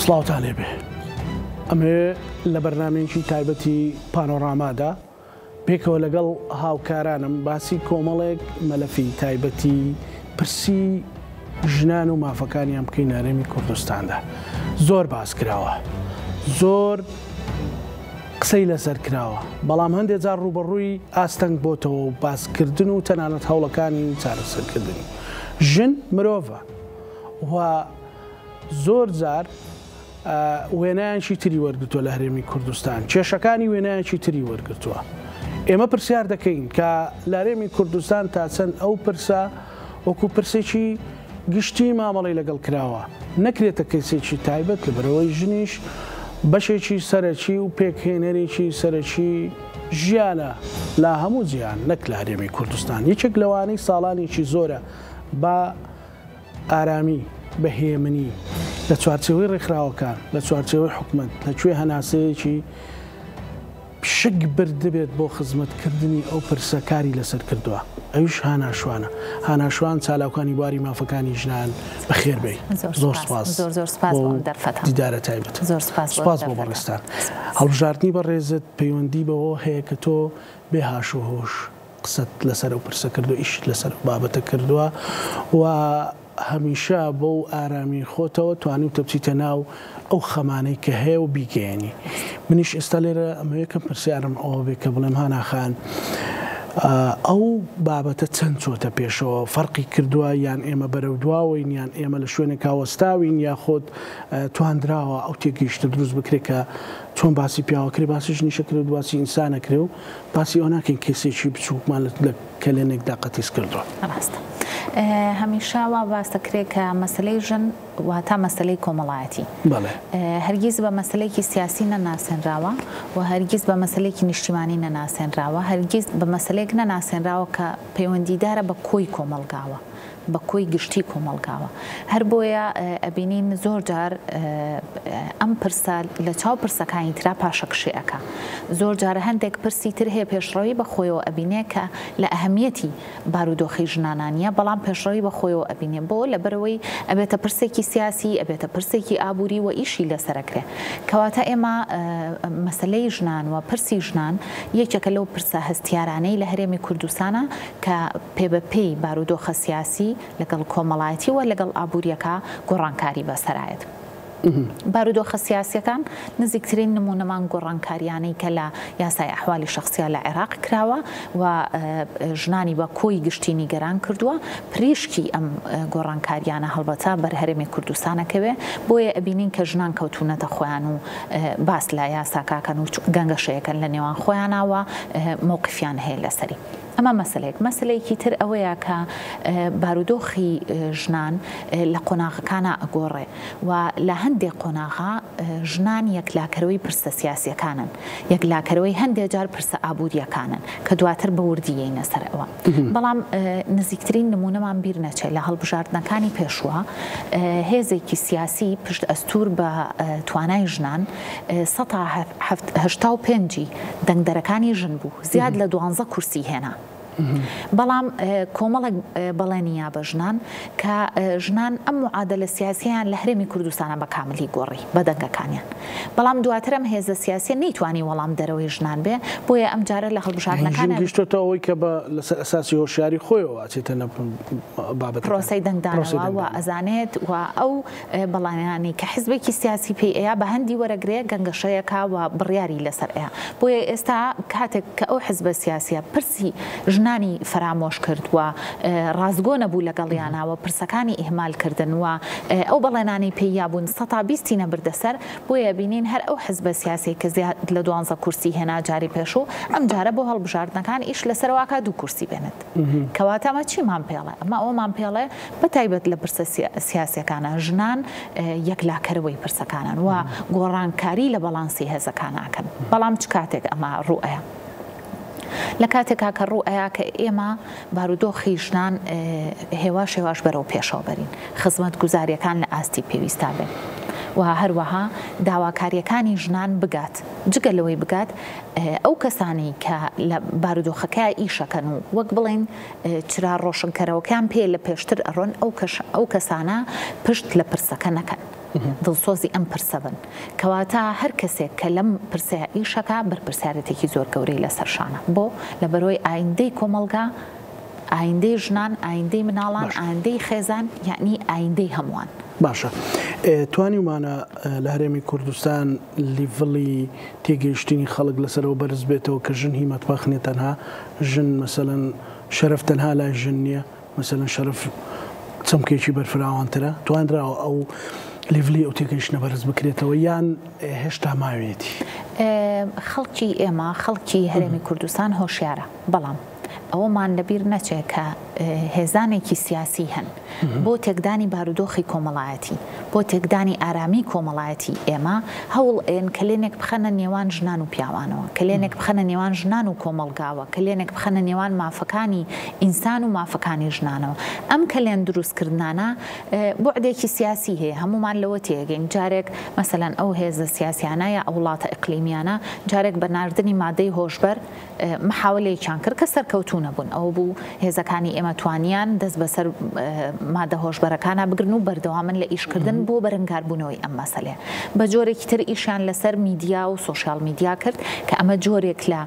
سڵاوتان لێبێ ئەمێ لە بەرنامەیەکی تایبەتی پانۆرامادا پێکەوە لەگەڵ هاوکارانم باسی کۆمەڵێک مەلەفی تایبەتی پرسی ژنان و مافەکانی ئەم بکەین هەرێمی کوردستاندا. زۆر باس کراوە، زۆر قسەی لەسەر کراوە، بەڵام هەندێک جار ڕوبەڕووی ئاستەنگ بۆتەوە و باسکردن و تەنانەت هەوڵەکانی چارەسەرکردنی. ژن مرۆڤە و زۆر جار وێنایانشی تری وەرگرتووە لە هەرێمی کوردستان، کێشەکانی وێنایانشی تری وەرگرتووە. ئێمە پرسیار دەکەین کە لە هەرێمی کوردستان تا چەند ئەو پرسە وەکو پرسێکی گشتی مامەڵی لەگەڵ کراوە نەکرێتە کەسێکی تایبەت لە بەرەوەی ژنیش بەشێکی سەرەکی و پێکهێنەرێکی سەرەکی ژیانە لا هەموو جیان نەک لە هەرێمی کوردستان. یەکێک لەوانەی ساڵانێکی زۆرە بە ئارامی بە هێمنی لە چوارچێوەی ڕێکخراوەکان لە چوارچێوەی حکومەت لەکوێ هەناسەیەکی شک بردبێت بۆ خزمەتکردنی ئەو پرسەکاری لەسەر کردووە. ئەوش هاناشوانە، هاناشوان چالاوکانی بواری مافەکانی ژنان بەخێربێ. زۆر سپاس دیدارە تایبەت، سپاس بۆ بەڕێستان. هەڵبژاردننی بە ڕێزت پەیوەندی بەوە هەیە کە تۆ بێ هاش و هۆش قسەت لەسەر ئەو پرسە کردو، ئیش لەسەر بابەتە کردووە و هەمیشە بەو ئارامی خۆتەوە توانی و تەبچیتە ناو ئەو خەمانەی کە هەیە و بیگەێنی. منیش ئێستا لێرە ئەمەیەکەم پرسیارم ئەوە بێ کە بڵێم هاناخان ئەو بابەتە چەند چۆتە پێشەوە، فەرقی کردووە یان ئێمە بەرەو دواوین یان ئێمە لە شوێنێک هاوەستاوین یا خۆت توانراوە ئەو تێگەیشتە دروست بکرێت کە چۆن باسی پیاوەکری باسی ژنیشەکرێت و باسی ئینسانەکرێ و باسی ئەو ناکەین کەسێکی بچووکمان لە کەلێنێکدا قەتیس کردووە. هەمیشە وا باس دەکرێت کە مەسلەی ژن واتە مەسلەی کۆمەڵایەتی هەرگیز بە مەسلەیەکی سیاسی نەناسێنراوە و هەرگیز بە مەسلەیەکی نیشتیمانی نەناسێنراوە، هەرگیز بە مەسلەیەک نەناسێنراوە کە پەیوەندیدارە بە کۆی کۆمەڵگاوە، بە کۆی گشتی کۆمەڵگاوە. هەر بۆیە ئەبینین زۆر جار ئەم پرسە لە چاو پرسەکانی ترا پاشەکشێەکە. زۆر جارە هەندێک پرسی تر هەیە پێشڕەوی بە خۆیەوە ئەبینێ کە لە ئەهەمیەتی بارودۆخی ژنانانیە، بەڵام پێشڕەوی بە خۆیەوە ئەبینێ بۆ لەبەرەوەی ئەبێتە پرسێکی سیاسی، ئەبێتە پرسێکی ئابووری و ئیشی لەسەرەکرێ. کەواتە ئێمە مەسلەی ژنان و پرسی ژنان یەکێکە لەو پرسە هەستیارانەی لە هەرێمی کوردستانە کە پێبەپێی بارودۆخە سیاسی لەگەڵ کۆمەڵایەتی و لەگەڵ ئابوووریەکە گۆڕانکاری بەسەرایەت. بارودۆخە سیاسیەکان نزیکترین نمونەمان گۆڕانکاریانەی کە لە یاسای ئەحوالی شەخسیە لە عێراق کراوە و ژنانی بە کۆی گشتی نیگەران کردووە. پریشکی ئەم گۆڕانکاریانە هەڵبەتە بەر هەرێمی کوردستانەکەوێ، بۆیە ئەبینین کە ژنان کەوتونەتە خۆیان و باس لە یاساکاکەن و گەنگەشەیەکەن لە نێوان خۆیانەوە مووقفیان هەیە لەسەری. ئەمە مەسلەیەکی تر ئەوەیە کە بارودۆخی ژنان لە قۆناغەکانە ئەگۆڕێ و لە هەندێک قۆناغا ژنان یەکلاکەرەوەی پرسە سیاسیەکانن، یەکلاکەرەوەی هەندێک جار پرسە ئابوووریەکانن کە دواتر بە وردیەینە سەر ئەوە. بەڵام نزیکترین نمونەمان بیر نەچێت لە هەڵبژاردنەکانی پێشوە هێزێکی سیاسی پشت ئەستور بە توانای ژنان 185 دەنگدەرەکانی ژن بوو، زیاد لە 12 کورسی هێنا. بەڵام کۆمەڵێک بەڵێنیا بە ژنان کە ژنان ئەم معادلە سیاسیان لە هەرێمی کوردستانە بە کاملی گۆڕی بە دەنگەکانیان. بەڵام دواتر ئەم هێزە سیاسی نەیتوانی وەڵام دەرەوەی ژنان بێ، بۆیە ئەم جارە لە هەڵبژاردنەکانە گەشتۆتە ئەوەی کە لەسەر ئەساسی هۆشیاری خۆیەوە ئاچێتە بابەت پرۆسەی دەنگدانەوە و ئەزانێت و ئەو بەڵانیانی کە حیزبێکی سیاسی پێی ئەیە بە هەندی وەرەگرێ گەنگەشەیەکە و بڕیاری لەسەر ئەیە. بۆیە ئێستا کاتێک کە ئەو حیزبە سیاسیە پرسی ژنانی فرامۆش کرد و ڕازگۆ نەبوو لەگەڵیانەوە، پرسەکانی ئیهمالکردن و ئەو بەڵێنانی پێیا بوون 120 نەبردەسەر. بۆیە بینین هەر ئەو حیزبە سیاسی کە زیاد لە 12 کورسی هێنا جاری پێشوو ئەم جارە بۆ هەڵبژاردنەکان ئیش لەسەرواکە 2 کورسی بێنێت. کەواتە ئەمە چیمان پێڵێ؟ ئەمە ئەومان پێڵێ بەتایبەت لە پرسە سیاسیەکانە ژنان یەکلاکەرەوەی پرسەکانن و گۆڕانکاری لە بەڵانسی هێزەکاناکەن. بەڵام چ کاتێک ئەمە ڕوئەیە لە کاتێکا کە ڕوئەیە کە ئێمە بارودۆخی ژنان هێواش هێواش بەرەو پێشەوە بەرین، خزمەت گوزاریەکان لە ئاستی پێویستا بێن و هەروەها داواکاریەکانی ژنان بگات، جگەلەوەی بگات ئەو کەسانی کە لە بارودۆخەکە ئیشەکەن و وەک بڵێن چرا ڕۆشنکەرەوەکان پێ لە پێشتر ئەڕۆن ئەو کەسانە پشت لە پرسەکە نەکەن. دڵسۆزی ئەم پرسە بن کەواتە هەر کەسێک کە لەم پرسە ئیشەکە بەرپرسیارەتێکی زۆر گەورەی لەسەرشانە بۆ لە بەرۆی ئایندەی کۆمەلگا ئایندەی ژنان ئایندەی مناڵان ئایندەی خێزان یعنی ئایندەی هەمووان. باشە توانیمانە لە هەرێمی کوردستان لیڤڵی تێگەیشتنی خەڵک لەسەرەوە بەرز بێتەوە کە ژن هی مەتبەخ نیە تەنها ژن مەسەلەن شەرەف تەنها لای ژن نییە مەسەلەن شەرەف چەمکێکی بەرفراوانترە توانراوە ئەو لیڤلی ئەو تێگەیشتنە بەرز بکرێتەوە یان هێشتا ماوێتی خەڵکی ئێمە خەڵکی هەرێمی کوردستان هۆشیارە بەڵام ئەوەمان لەبیر نەچێت کە هێزانێکی سیاسی هەن بۆ تێکدانی بارودۆخی کۆمەڵایەتی بۆ تێکدانی ئارامی کۆمەڵایەتی ئێمە هەوڵ ئێن کە لێنێک بخەنە نێوان ژنان و پیاوانەوە کە لێنێک بخەنە نێوان ژنان و کۆمەلگاوە کە لێنێک بخەنە نێوان مافەکانی ئینسان و مافەکانی ژنانەوە ئەم کە لێن دروستکردانە بۆعدێکی سیاسی هەیە هەمومان لەوە تێگەین جارێک مەسەلەن ئەو هێزە سیاسیانە یا ئەو وڵاتە ئەقلیمیانە جارێک بە ناردنی مادەی هۆشبەر محاولەیەکیان کرد کە سەرکەوتوو نەبوون ئەو بوو هێزەکانی ئێمە توانیان دەست بەسەر مادە هۆشبەرەکانە بگرن و بەردەوامن لە ئیشکردن بۆ بەرەنگاربوونەوەی ئەم مەسەلەیە بە جۆرێکی تر ئیشیان لەسەر میدیا و سۆشیال میدیا کرد کە ئەمە جۆرێک لە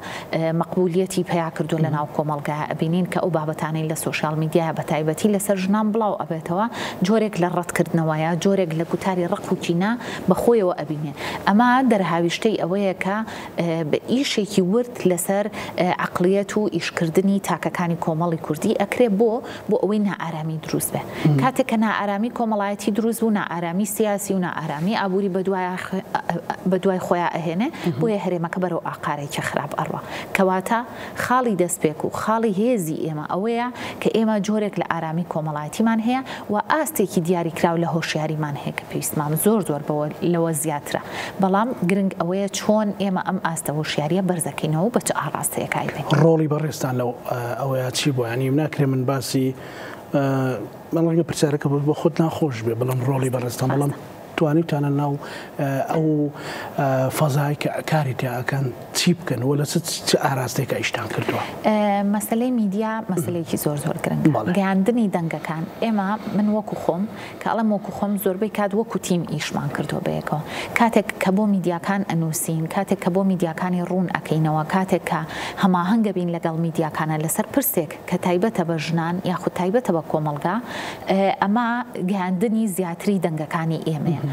مەقبولیەتی پیا کردو لە ناو کۆمەلگا ئەبینین کە ئەو بابەتانەی لە سۆشیال میدیا بە تایبەتی لەسەر ژنان بڵاو ئەبێتەوە جۆرێک لە ڕەتکردنەوەیە جۆرێک لە گوتاری ڕق و کینە بەخۆیەوە ئەبینێ ئەمە دەرهاویشتەی ئەوەیە کە بە ئیشێکی ورد لەسەر عقلیەت و ئیشکردنی تاکەکانی کۆمەڵی کوردی ئەکرێ بۆ ئەوەی نائارامی دروست بێ کاتێک کە نائارامی کۆمەڵایەتی دروست بوو نائارامی سیاسی و نائارامی ئابووری بە دوای خۆیان ئەهێنێ بۆیە هەرێمەکە بەرەو ئاقارێکی خراپ ئەڕوە کەواتە خاڵی دەستپێک و خاڵی هێزی ئێمە ئەوەیە کە ئێمە جۆرێک لە ئارامی کۆمەڵایەتیمان هەیە و ئاستێکی دیاریکراو لە هۆشیاریمان هەیە کە پێویستمان زۆر لەوە زیاترە بەڵام گرنگ ئەوەیە چۆن ئێمە ئەم ئاستە هۆشیاریە بەرزەکەینەوە بە چ ئاڕاستەیەکای بێ ڕۆڵی بەڕێستان لەو ئەوەیە چی بۆ ینی ناکرێ من باسی مەڵگە پرسیارەکە بۆ خۆت ناخۆش بێ بەڵام ڕۆڵی بەڕێستان بەڵام توانیتانە ناو ئەو فەزای کە کاری تیاکەن چی بکەن وە لە چ ئاراستێکە ئیشتان کردووە مەسلەی میدیا مەسلەیەکی زۆر گرنگ گەیاندنی دەنگەکان ئێمە من وەکو خۆم کە ئەڵەم وەکو خۆم زۆربەی کات وەکو تیم ئیشمان کردو بەیەکەوە کاتێک کە بۆ میدیاکان ئەنووسین کاتێک کە بۆ میدیاکانی ڕوون ئەکەینەوە کاتێک کە هەماهەنگە بین لەگەڵ میدیاکانە لەسەر پرسێک کە تایبەتە بە ژنان یاخود تایبەتە بە کۆمەلگا ئەمە گەیاندنی زیاتری دەنگەکانی ئێمە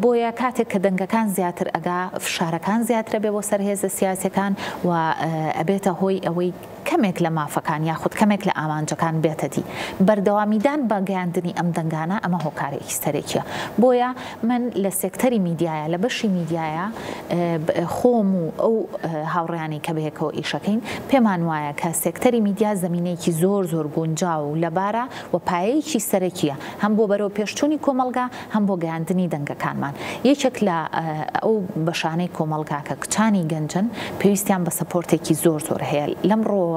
بۆیە کاتێک کە دەنگەکان زیاتر ئەگا فشارەکان زیاترە بێ بۆ سەر هێزە سیاسەکان و ئەبێتە هۆی ئەوەی کەمێک لە مافەکان یاخود کەمێک لە ئامانجەکان بێتەدی بەردەوامیدان بە گەیاندنی ئەم دەنگانە ئەمە هۆکارێکی سەرێکیە بۆیە من لە سێکتەری میدیایە لە بەشی میدیایە خۆم و ئەو هاوڕێیانی کە بەیەکەوە ئیشەکەین پێمان وایە کە سێکتەری میدیا زمینەیەکی زۆر گونجاو و لەبارە و پایەیەکی سەرەکیە هەم بۆ بەرەو پێشچوونی کۆمەلگا هەم بۆ گەیاندنی دەنگەکانمان یەکێک لە ئەو بەشانەی کۆمەلگا کە کچانی گەنجن پێویستیان بە سەپۆرتێکی زۆر هەیە لەم ڕۆ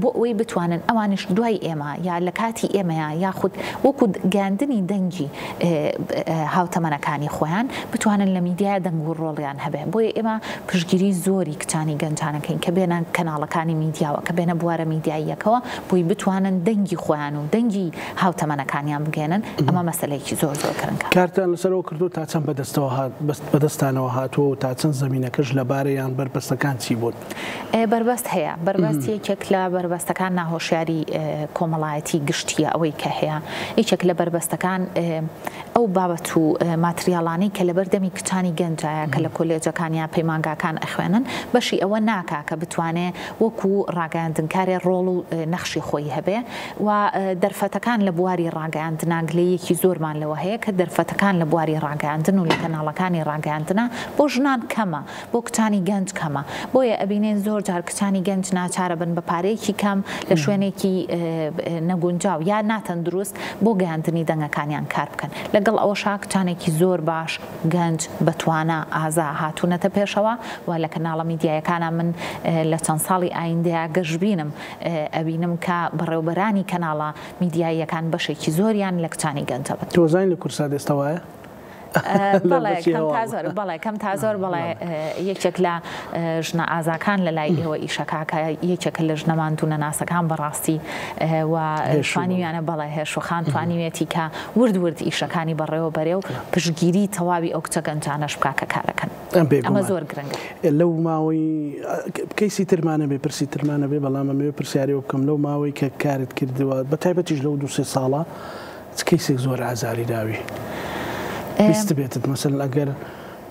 بۆ ئەوەی بتوانن ئەوانش دوای ئێمە یا لە کاتی ئێمەیە یاخود وەکو گەاندنی دەنگی هاوتەمەنەکانی خۆیان بتوانن لە میدیای دەنگ و ڕۆڵیان هەبێ بۆیە ئێمە پشگیری زۆری کچانی گەنجانەکەین کە بێنان کەناڵەکانی میدیاوە کە بێنە بوارە میدیاییەکەوە بۆی بتوانن دەنگی خۆیان و دەنگی هاوتەمەنەکانیان بگێنن ئەمە مەسەلەیەکی زۆر گرنگە کارتان لەسەرەوە کردو تا چەند بەدەستانەوە هاتووە تا چەند زمینەکەش لەبارەیان بربەستەکان چی بوون بربەست هەیە بربەست یەکێک لە بربەستەکان ناهۆشیاری کۆمەڵایەتی گشتیە ئەوەی کە هەیە یەکێک لە بربەستەکان ئەو بابەت و ماتریاڵانی کە لە بەردەمی کچانی گەنجایە کە لە کۆلێجەکانیان پەیمانگاکان ئەخوێنن بەشی ئەوە ناکا کە بتوانێت وەکو ڕاگەاندنکاری ڕۆڵ و نەخشی خۆی هەبێ و دەرفەتەکان لە بواری ڕاگەاندنا گلەیەکی زۆرمان لەوە هەیە کە دەرفەتەکان لە بواری ڕاگەاندن و لە کەناڵەکانی ڕاگەاندنە بۆ ژنان کەمە بۆ کچانی گەنج کەمە بۆیە ئەبینێن زۆر جار کچانی گەنج ناچارە بن بە پارەیەکی کەم لە شوێنێکی نەگونجاو یا ناتەن دروست بۆ گەیاندنی دەنگەکانیان کار بکەن لەگەڵ ئەوەشا کچانێکی زۆر باش گەنج بەتوانە ئازا هاتوونەتە پێشەوە و لە کەناڵە میدیایەکانە من لە چەند ساڵی ئایندەیە گەشتبینم ئەبینم کە بەڕێوەبەرانی کەناڵە میدیاییەکان بەشێکی زۆریان لە کچانی گەنجە بن تۆزانین لە کورسا دەستەوەیە بەڵێ کەم تا زۆر بەڵێ یەکێک لە ژنە ئازاکان لە لای ئێوە ئیشەکە یەکێک لە ژنەمان دوو نەناسەکان بەڕاستی و توانیویانە بەڵێ هێشوخان توانیوێتی کە ورد ئیشەکانی بەڕێوە بەرێ و پشتگیری تەواوی ئەو کچە گەنجانەش بکا کە کارەکەن. ئەمە زۆر گرنگە. لەو ماوەی کەیسی ترمانە بێ پرسی ترمانە بێ بەڵام ئەمەوێ پرسیارەوە بکەم لەو ماوەی کە کارت کردووە بە تایبەتیش لەو 2-3 ساڵە کەیسێک زۆر ئازاری داوی بیست بێتت مەسەلەن ئەگەر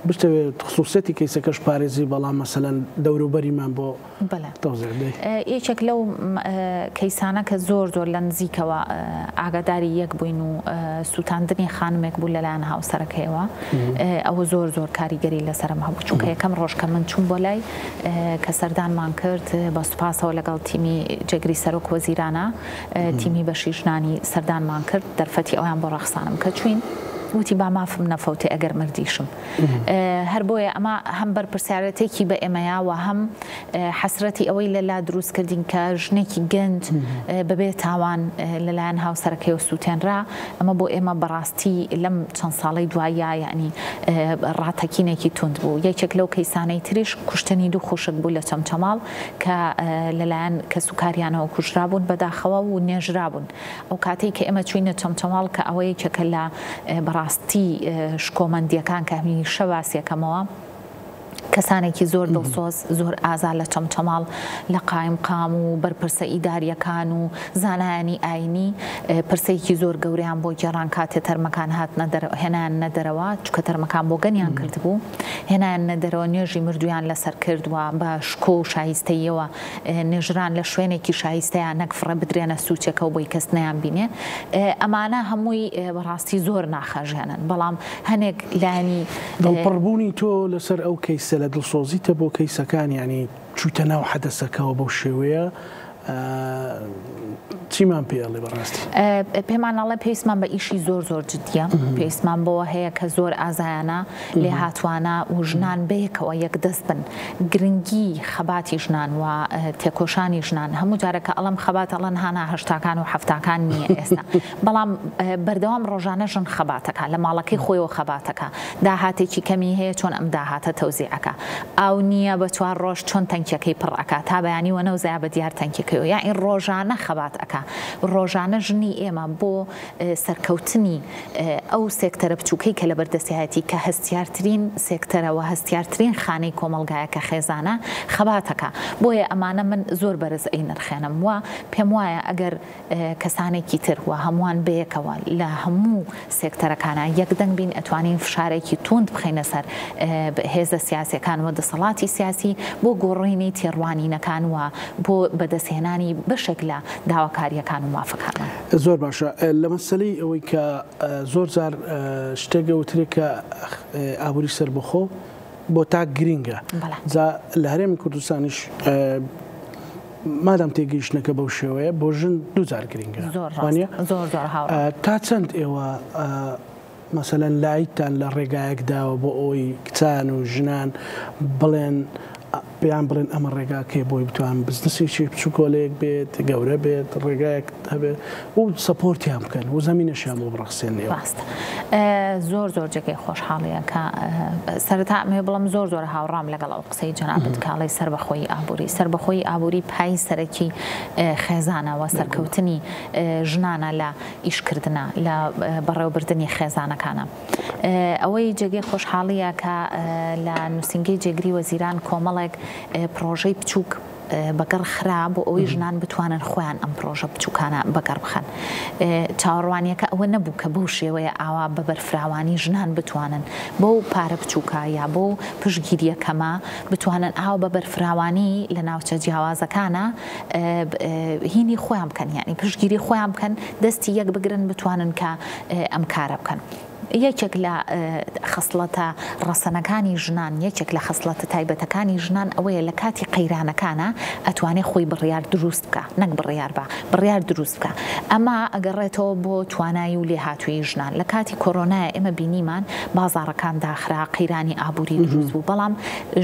بشتەوێت خصوصەتی کەیسەکەش پارێزی بەڵام مەسەلەن دەوروبەریمان بۆ یەکێک لەو کەیسانە کە زۆر لە نزیکەوە ئاگاداری یەک بووین و سووتاندنی خانمێک بوو لەلایەن هاوسەرەکەیەوە ئەوە زۆر کاریگەری لەسرم هەبوو چونکە یەکەم ڕۆژ کە من چوون بۆ لای کە سەردانمان کرد بە سوپاسەوە لەگەڵ تیمی جێگری سەرۆک وەزیرانە تیمی بەشی ژنانی سەردانمان کرد دەرفەتی ئەویان بۆ ڕەخسانم کە چوین وتی با مافم نەفەوتێ ئەگەر مردیشم هەر بۆیە ئەمە هەم بەرپرسیارەتێکی بە ئێمەیە و هەم حەسرەتی ئەوەی لەلا دروست کردین کە ژنێکی گەنج بەبێ تاوان لەلایەن هاوسەرەکەی و سووتێنرا ئەمە بۆ ئێمە بەڕاستی لەم چەند ساڵەی دوایە یعنی ڕاتەکینێکی تند بوو. یەکێک لەو کەیسانەی تریش کوشتنی دوو خوشک بوو لە چەمچەماڵ کە لەلایەن کە سوکاریانەوە کوژرابوون بەداخەوە و نێژرابوون. ئەو کاتێک کە ئێمە چوینە چەمچەماڵ کە ئەوەیە کە لە ڕاستی شکۆمەندیەکان کە هەمیشە باسیەکەمەوە کەسانێکی زۆر دڵسۆز زۆر ئازا لە چەمچەماڵ لە قایمقام و بەرپرسە ئیداریەکان و زانایانی ئاینی پرسەیەکی زۆر گەوریان بۆ گێڕان کاتێ تەرمەکان هێنان نەدەرەوە چکە تەرمەکان بۆ گەنیان کرد بوو هێنان نەدەرەوە نوێژی مردویان لەسەر کردووە بە شکۆ و شایستەیەوە نێژران لە شوێنێکی شایستەیان نەک فڕە بدرێنە سوچێکە و بۆی کەس نەیان بینێ ئەمانە هەمووی بەڕاستی زۆر ناخەژێنن بەڵام هەنێک لانی دڵپڕبوونی تۆ لەسەر ئەو کەیسە لە دڵسۆزیتە بۆ کەیسەکان ینی چوتە ناو حەدەسەکەەوە بەو شێوەیە چیمان پێڵێ بەڕاستی پێمانەڵێ پێویستمان بە ئیشی زۆر جدیە پێویستمان بۆەوە هەیە کە زۆر ئازایانە لێ هاتوانە و ژنان بەیەکەوە یەکدەست بن گرنگی خەباتی ژنان و تێکۆشانی ژنان هەموو جارەکە ئەڵم خەبات ئەڵەن هانا هەشتاکان و هەفتاکان نییە ئێستا بەڵام بەردەوام ڕۆژانە ژن خەباتەکە لە ماڵەکەی خۆیەوە خەباتەکە داهاتێکی کەمی هەیە چۆن ئەم داهاتە تەوزیعەکە ئەو نییە بە 4 ڕۆژ چۆن تەنکیەکەی پڕەکە تا بەیانی وە نەوزای بە دیار تەنکیەکەی یاین ڕۆژانە خەبات ئەکا ڕۆژانە ژنی ئێمە بۆ سەرکەوتنی ئەو سێکتەرە بچووکەی کە لە بەردەستیایەتی کە هەستیارترین سێکتەرەوە هەستیارترین خانەی کۆمەلگایە کە خێزانە خەباتەکە بۆیە ئەمانە من زۆر بەرز ئەی نرخێنم وە پێم وایە ئەگەر کەسانێکی تر وە هەمووان بەیەکەوە لە هەموو سێکتەرەکانە یەکدەنگ بین ئەتوانین فشارێکی توند بخینە سەر هێزە سیاسیەکان و دەسەڵاتی سیاسی بۆ گۆڕینی تێڕوانینەکان و بۆ بەدەستهێنانی بەشێک لە داواکاریەکان و مافەکانە. زۆر باشە لە مەسەلەی ئەوەی کە زۆر جار شتێکە وترێکە ئابووری سەر بخۆ بۆ تا گرینگە لە هەرێمی کوردستانیش مادام تێگەیشتنەکە بەو شێوەیە بۆ ژن دووجار گرینگە تا چەند ئێوە مەسەلەن لایتان لە ڕێگایەکداوە بۆ ئەوی کچان و ژنان بڵێن پێیان بڵێن ئەمە ڕێگاکەی بۆی بتوان بزنسێکی بچووکۆلەیەک بێت گەورە بێت ڕێگایەک هەبێت و سەپۆرتیان بکەن و زەمینەشیان بۆ بڕەخسێنێەوە زۆر جێگەی خۆشحاڵیە کە سەرەتا ئەمێ بڵم زۆر هاوڕام لەگەڵ ئەو قسەی جەنابەت کاڵی سەربەخۆی ئابووری پای سەرەکی خێزانەوە سەرکەوتنی ژنانە لە ئیشکردنە لە بەڕێوەبردننی خێزانەکانە ئەوەی جێگەی خۆشحاڵیە کە لە نووسنگی جێگری وەزیران کۆمەڵێک پرۆژەی بچووک بەگەڕ خرا بۆ ئەوەی ژنان بتوانن خۆیان ئەم پرۆژە بچووکانە بەگەڕ بخەن چاوەڕوانیەکە ئەوە نەبوو کە بەو شێوەیە ئاوا بە بەرفراوانی ژنان بتوانن بۆ پارە بچووکە یا بۆ پشگیریەکەمە بتوانن ئاو بە بەرفراوانی لە ناوچە جیاوازەکانە هینی خۆیان بکەن یعنی پشگیری خۆیان بکەن دەستی یەک بگرن بتوانن کە ئەم کارە بکەن. یەکێک لە خەسڵەتە ڕەسەنەکانی ژنان یەکێک لە خەسڵەتە تایبەتەکانی ژنان ئەوەیە لە کاتی قەیرانەکانە ئەتوانێت خۆی بڕیار دروست بکە نەک بڕیار دروست بکە ئەمە ئەگەڕێتەوە بۆ توانایی و لێهاتووی ژنان لە کاتی کۆرۆنایە ئێمە بینیمان بازاڕەکان داخرا قەیرانی ئابووری دروست بوو بەڵام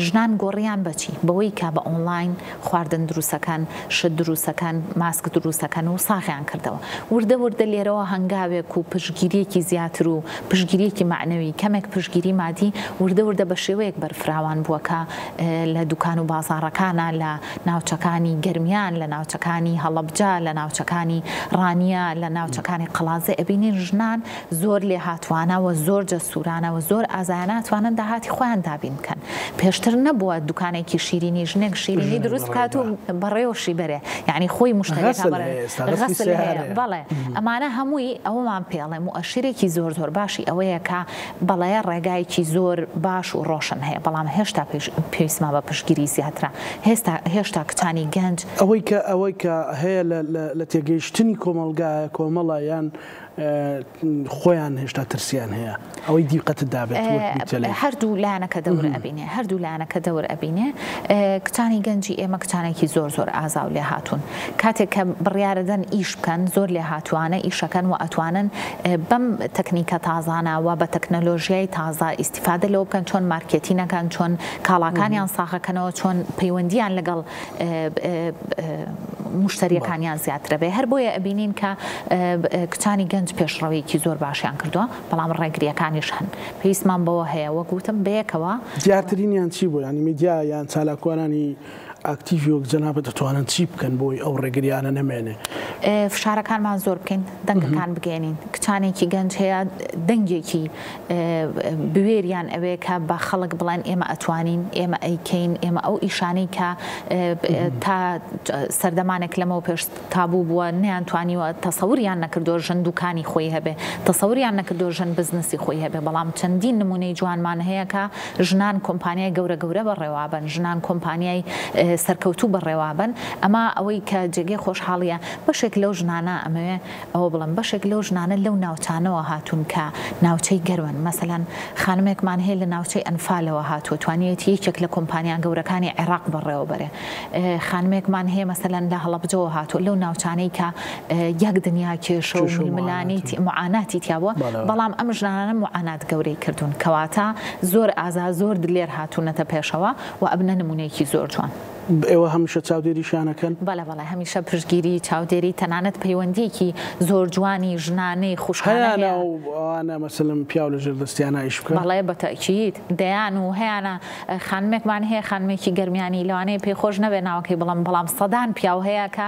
ژنان گۆڕیان بەچی بەوەی کا بە ئۆنلاین خواردن دروستەکان شت دروستەکان ماسک دروستەکان و ساغیان کردەوە وردە لێرەوە هەنگاوێک و پشگیریەکی زیاتر و پشتگیریەکی معنەوی کەمێک پشتگیری مادی وردە وردە بە شێوەیەک بەرفراوان بووە کە لە دوکان و بازاڕەکانە لە ناوچەکانی گەرمیان لە ناوچەکانی هەڵەبجە لە ناوچەکانی ڕانیە لە ناوچەکانی قەڵازێ ئەبینین ژنان زۆر لێ هاتوانەوە زۆر جەسوورانەوە زۆر ئازایاناتوانن داهاتی خۆیان دابین بکەن پێشتر نەبووە دوکانێکی شیرینی ژنێک شیرینی دروست بکات و بەڕێوەشی بەرێ یعنی خۆی مشتریەکە بەڵێ ئەمانە هەمووی ئەومان پێڵێ مؤشرێکی زۆر زۆر باشی ئەوەیە کە بەڵێ ڕێگایکی زۆر باش و ڕۆشن هەیە بەڵام هێشتا پێویستمان بە پشتگیری زیاترە هێشتا کچانی گەنج ئەوەی کە هەیە لە تێگەیشتنی کۆمەلگایە کۆمەڵە یان خۆیان هێشتا ترسیان هەیە ئەوەی دیقەت دابێت هەردوو لایەنەکە دەور ئەبینێ هەردوو لایەنەکە دەور ئەبینێ کچانی گەنجی ئێمە کچانێکی زۆر زۆر ئازا و لێ هاتوون کاتێک کە بڕیاردەن ئیش بکەن زۆر لێ هاتوانە ئیشەکەن و ئەتوانن بەم تەکنیکە تازانەوە بە تەکنەلۆژیای تازە ئیسیفادە لەوە بکەن چۆن مارکێتینەکان چۆن کاڵاکانیان ساغەکەنەوە چۆن پەیوەندیان لەگەڵ مشتریەکانیان زیاترە بێ هەر بۆیە ئەبینین کە کچانی گەنج پێشڕەوەیەکی زۆر باشیان کردووە بەڵام ڕێگریەکانیش هەن پێویستمان بەوە هەیە وەگوتم بەیەکەوە دیارترینیان چی بوو ینی میدیا یان چالاکوانانی ئاکتیڤی وەک جەنابەت دەتوانن چی بکەن بۆی ئەو ڕێگریانە نەمێنێ فشارەکانمان زۆر بکەین دەنگەکان بگەێنین کچانێکی گەنج هەیە دەنگێکی بوێریان ئەوەیە کە بە خەڵک بڵێن ئێمە ئەتوانین ئێمە ئەیکەین ئێمە ئەو ئیشانەی کە تا سەردەمانێک لەمەوە پێش تابوو بووە نەیانتوانیوە تەسەوریان نەکردۆ ژن دوکانی خۆی هەبێ تەسەوریان نەکردۆ ژن بزنسی خۆی هەبێ بەڵام چەندین نمونەی جوانمان هەیە کە ژنان کۆمپانیای گەورە گەورە بەڕێوابن ژنان کۆمپانیای سەرکەوتوو بەڕێوابن ئەمە ئەوەی کە جێگەی خۆشحاڵیە بەشێک لەو ژنانە ئەمەوێ ئەوە بڵم بەشێک لەو ژنانە لەو ناوچانەوە هاتوون کە ناوچەی گەروەن مەسەلەن خانمێکمان هەیە لە ناوچەی ئەنفالەوە هاتووە توانێتی یەکێک لە کۆمپانیان گەورەکانی عێراق بەڕێوە بەرێ خانمێکمان هەیە مەسەلەن لە هەڵەبجەوە هاتووە لەو ناوچانەی کە یەک دنیا کێشە و میلملانی معاناتی تیاوە بەڵام ئەم ژنانە معانات گەورەی کردوون کەواتە زۆر ئازا زۆر دلێر هاتوونەتە پێشەوە و ئەبنە نمونەیەکی زۆر جوان ئێوە هەمیشە چاودێری شانەکەن بەڵێ هەمیشە پشتگیری چاودێری تەنانەت پەیوەندیەکی زۆر جوانی ژنانەی خوشحانە مەسەلم پیاو لەژێر دەستیانە ئیش بکەن بەڵێ بەتەکید دەیان و هەیەە خانمێکمان هەیە خانمێکی گەرمیانی لەوانەیە پێخۆش نەبێ ناوەکەی بەڵام سەدان پیاو هەیە کە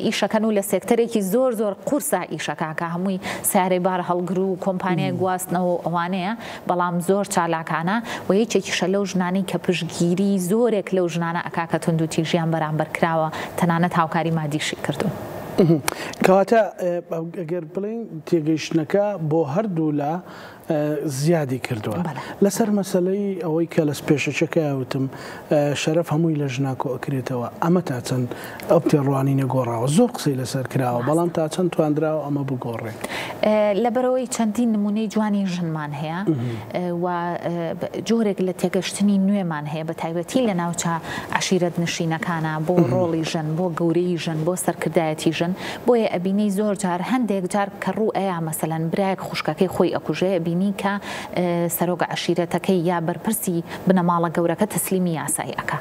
ئیشەکەن و لە سێکتەرێکی زۆر زۆر قورسە ئیشەکە هەمووی سیارەی بار هەڵگر و کۆمپانیای گواستنەوە ئەوانەیە بەڵام زۆر چالاکانە و یەکێکیشە لەو ژنانی کە پشتگیری زۆرێک لەو ژنانە ئەکاکەتون دوتی ژیان بەرامبەر کراوە تەنانەت هاوکاری مادیشی کردو کەواتە ئەگەر بڵین تێگەیشتنەکە بۆ هەردوو لە زیادی کردووە لەسەر مەسلەی ئەوەی کە لە پێشەچەکە وتم شەرەف هەمووی لە ژناکۆ ئەکرێتەوە ئەمە تا چەند ئەو پێڕوانی نەگۆڕاوە زۆر قسەی لەسەر کراوە بەڵام تا چەند توانراوە ئەمە بگۆڕێت لەبەرەوەی چەندین نمونەی جوانی ژنمان هەیە و جۆرێک لە تێگەشتنی نوێمان هەیە بە تایبەتی لە ناوچە عشیرەت نشینەکانە بۆ ڕۆڵی ژن بۆ گەورەی ژن بۆ سەرکردایەتی ژن بۆیە ئەبینی زۆر جار هەندێک جار کە ڕوو ئەیە مەسەلەن برایەک خوشکەکەی خۆی ئەکوژێ کە سەرۆگە عشیرەتەکەی یا بەرپرسی بنەماڵە گەورەکە تەسلیمی یاسایی ئەکا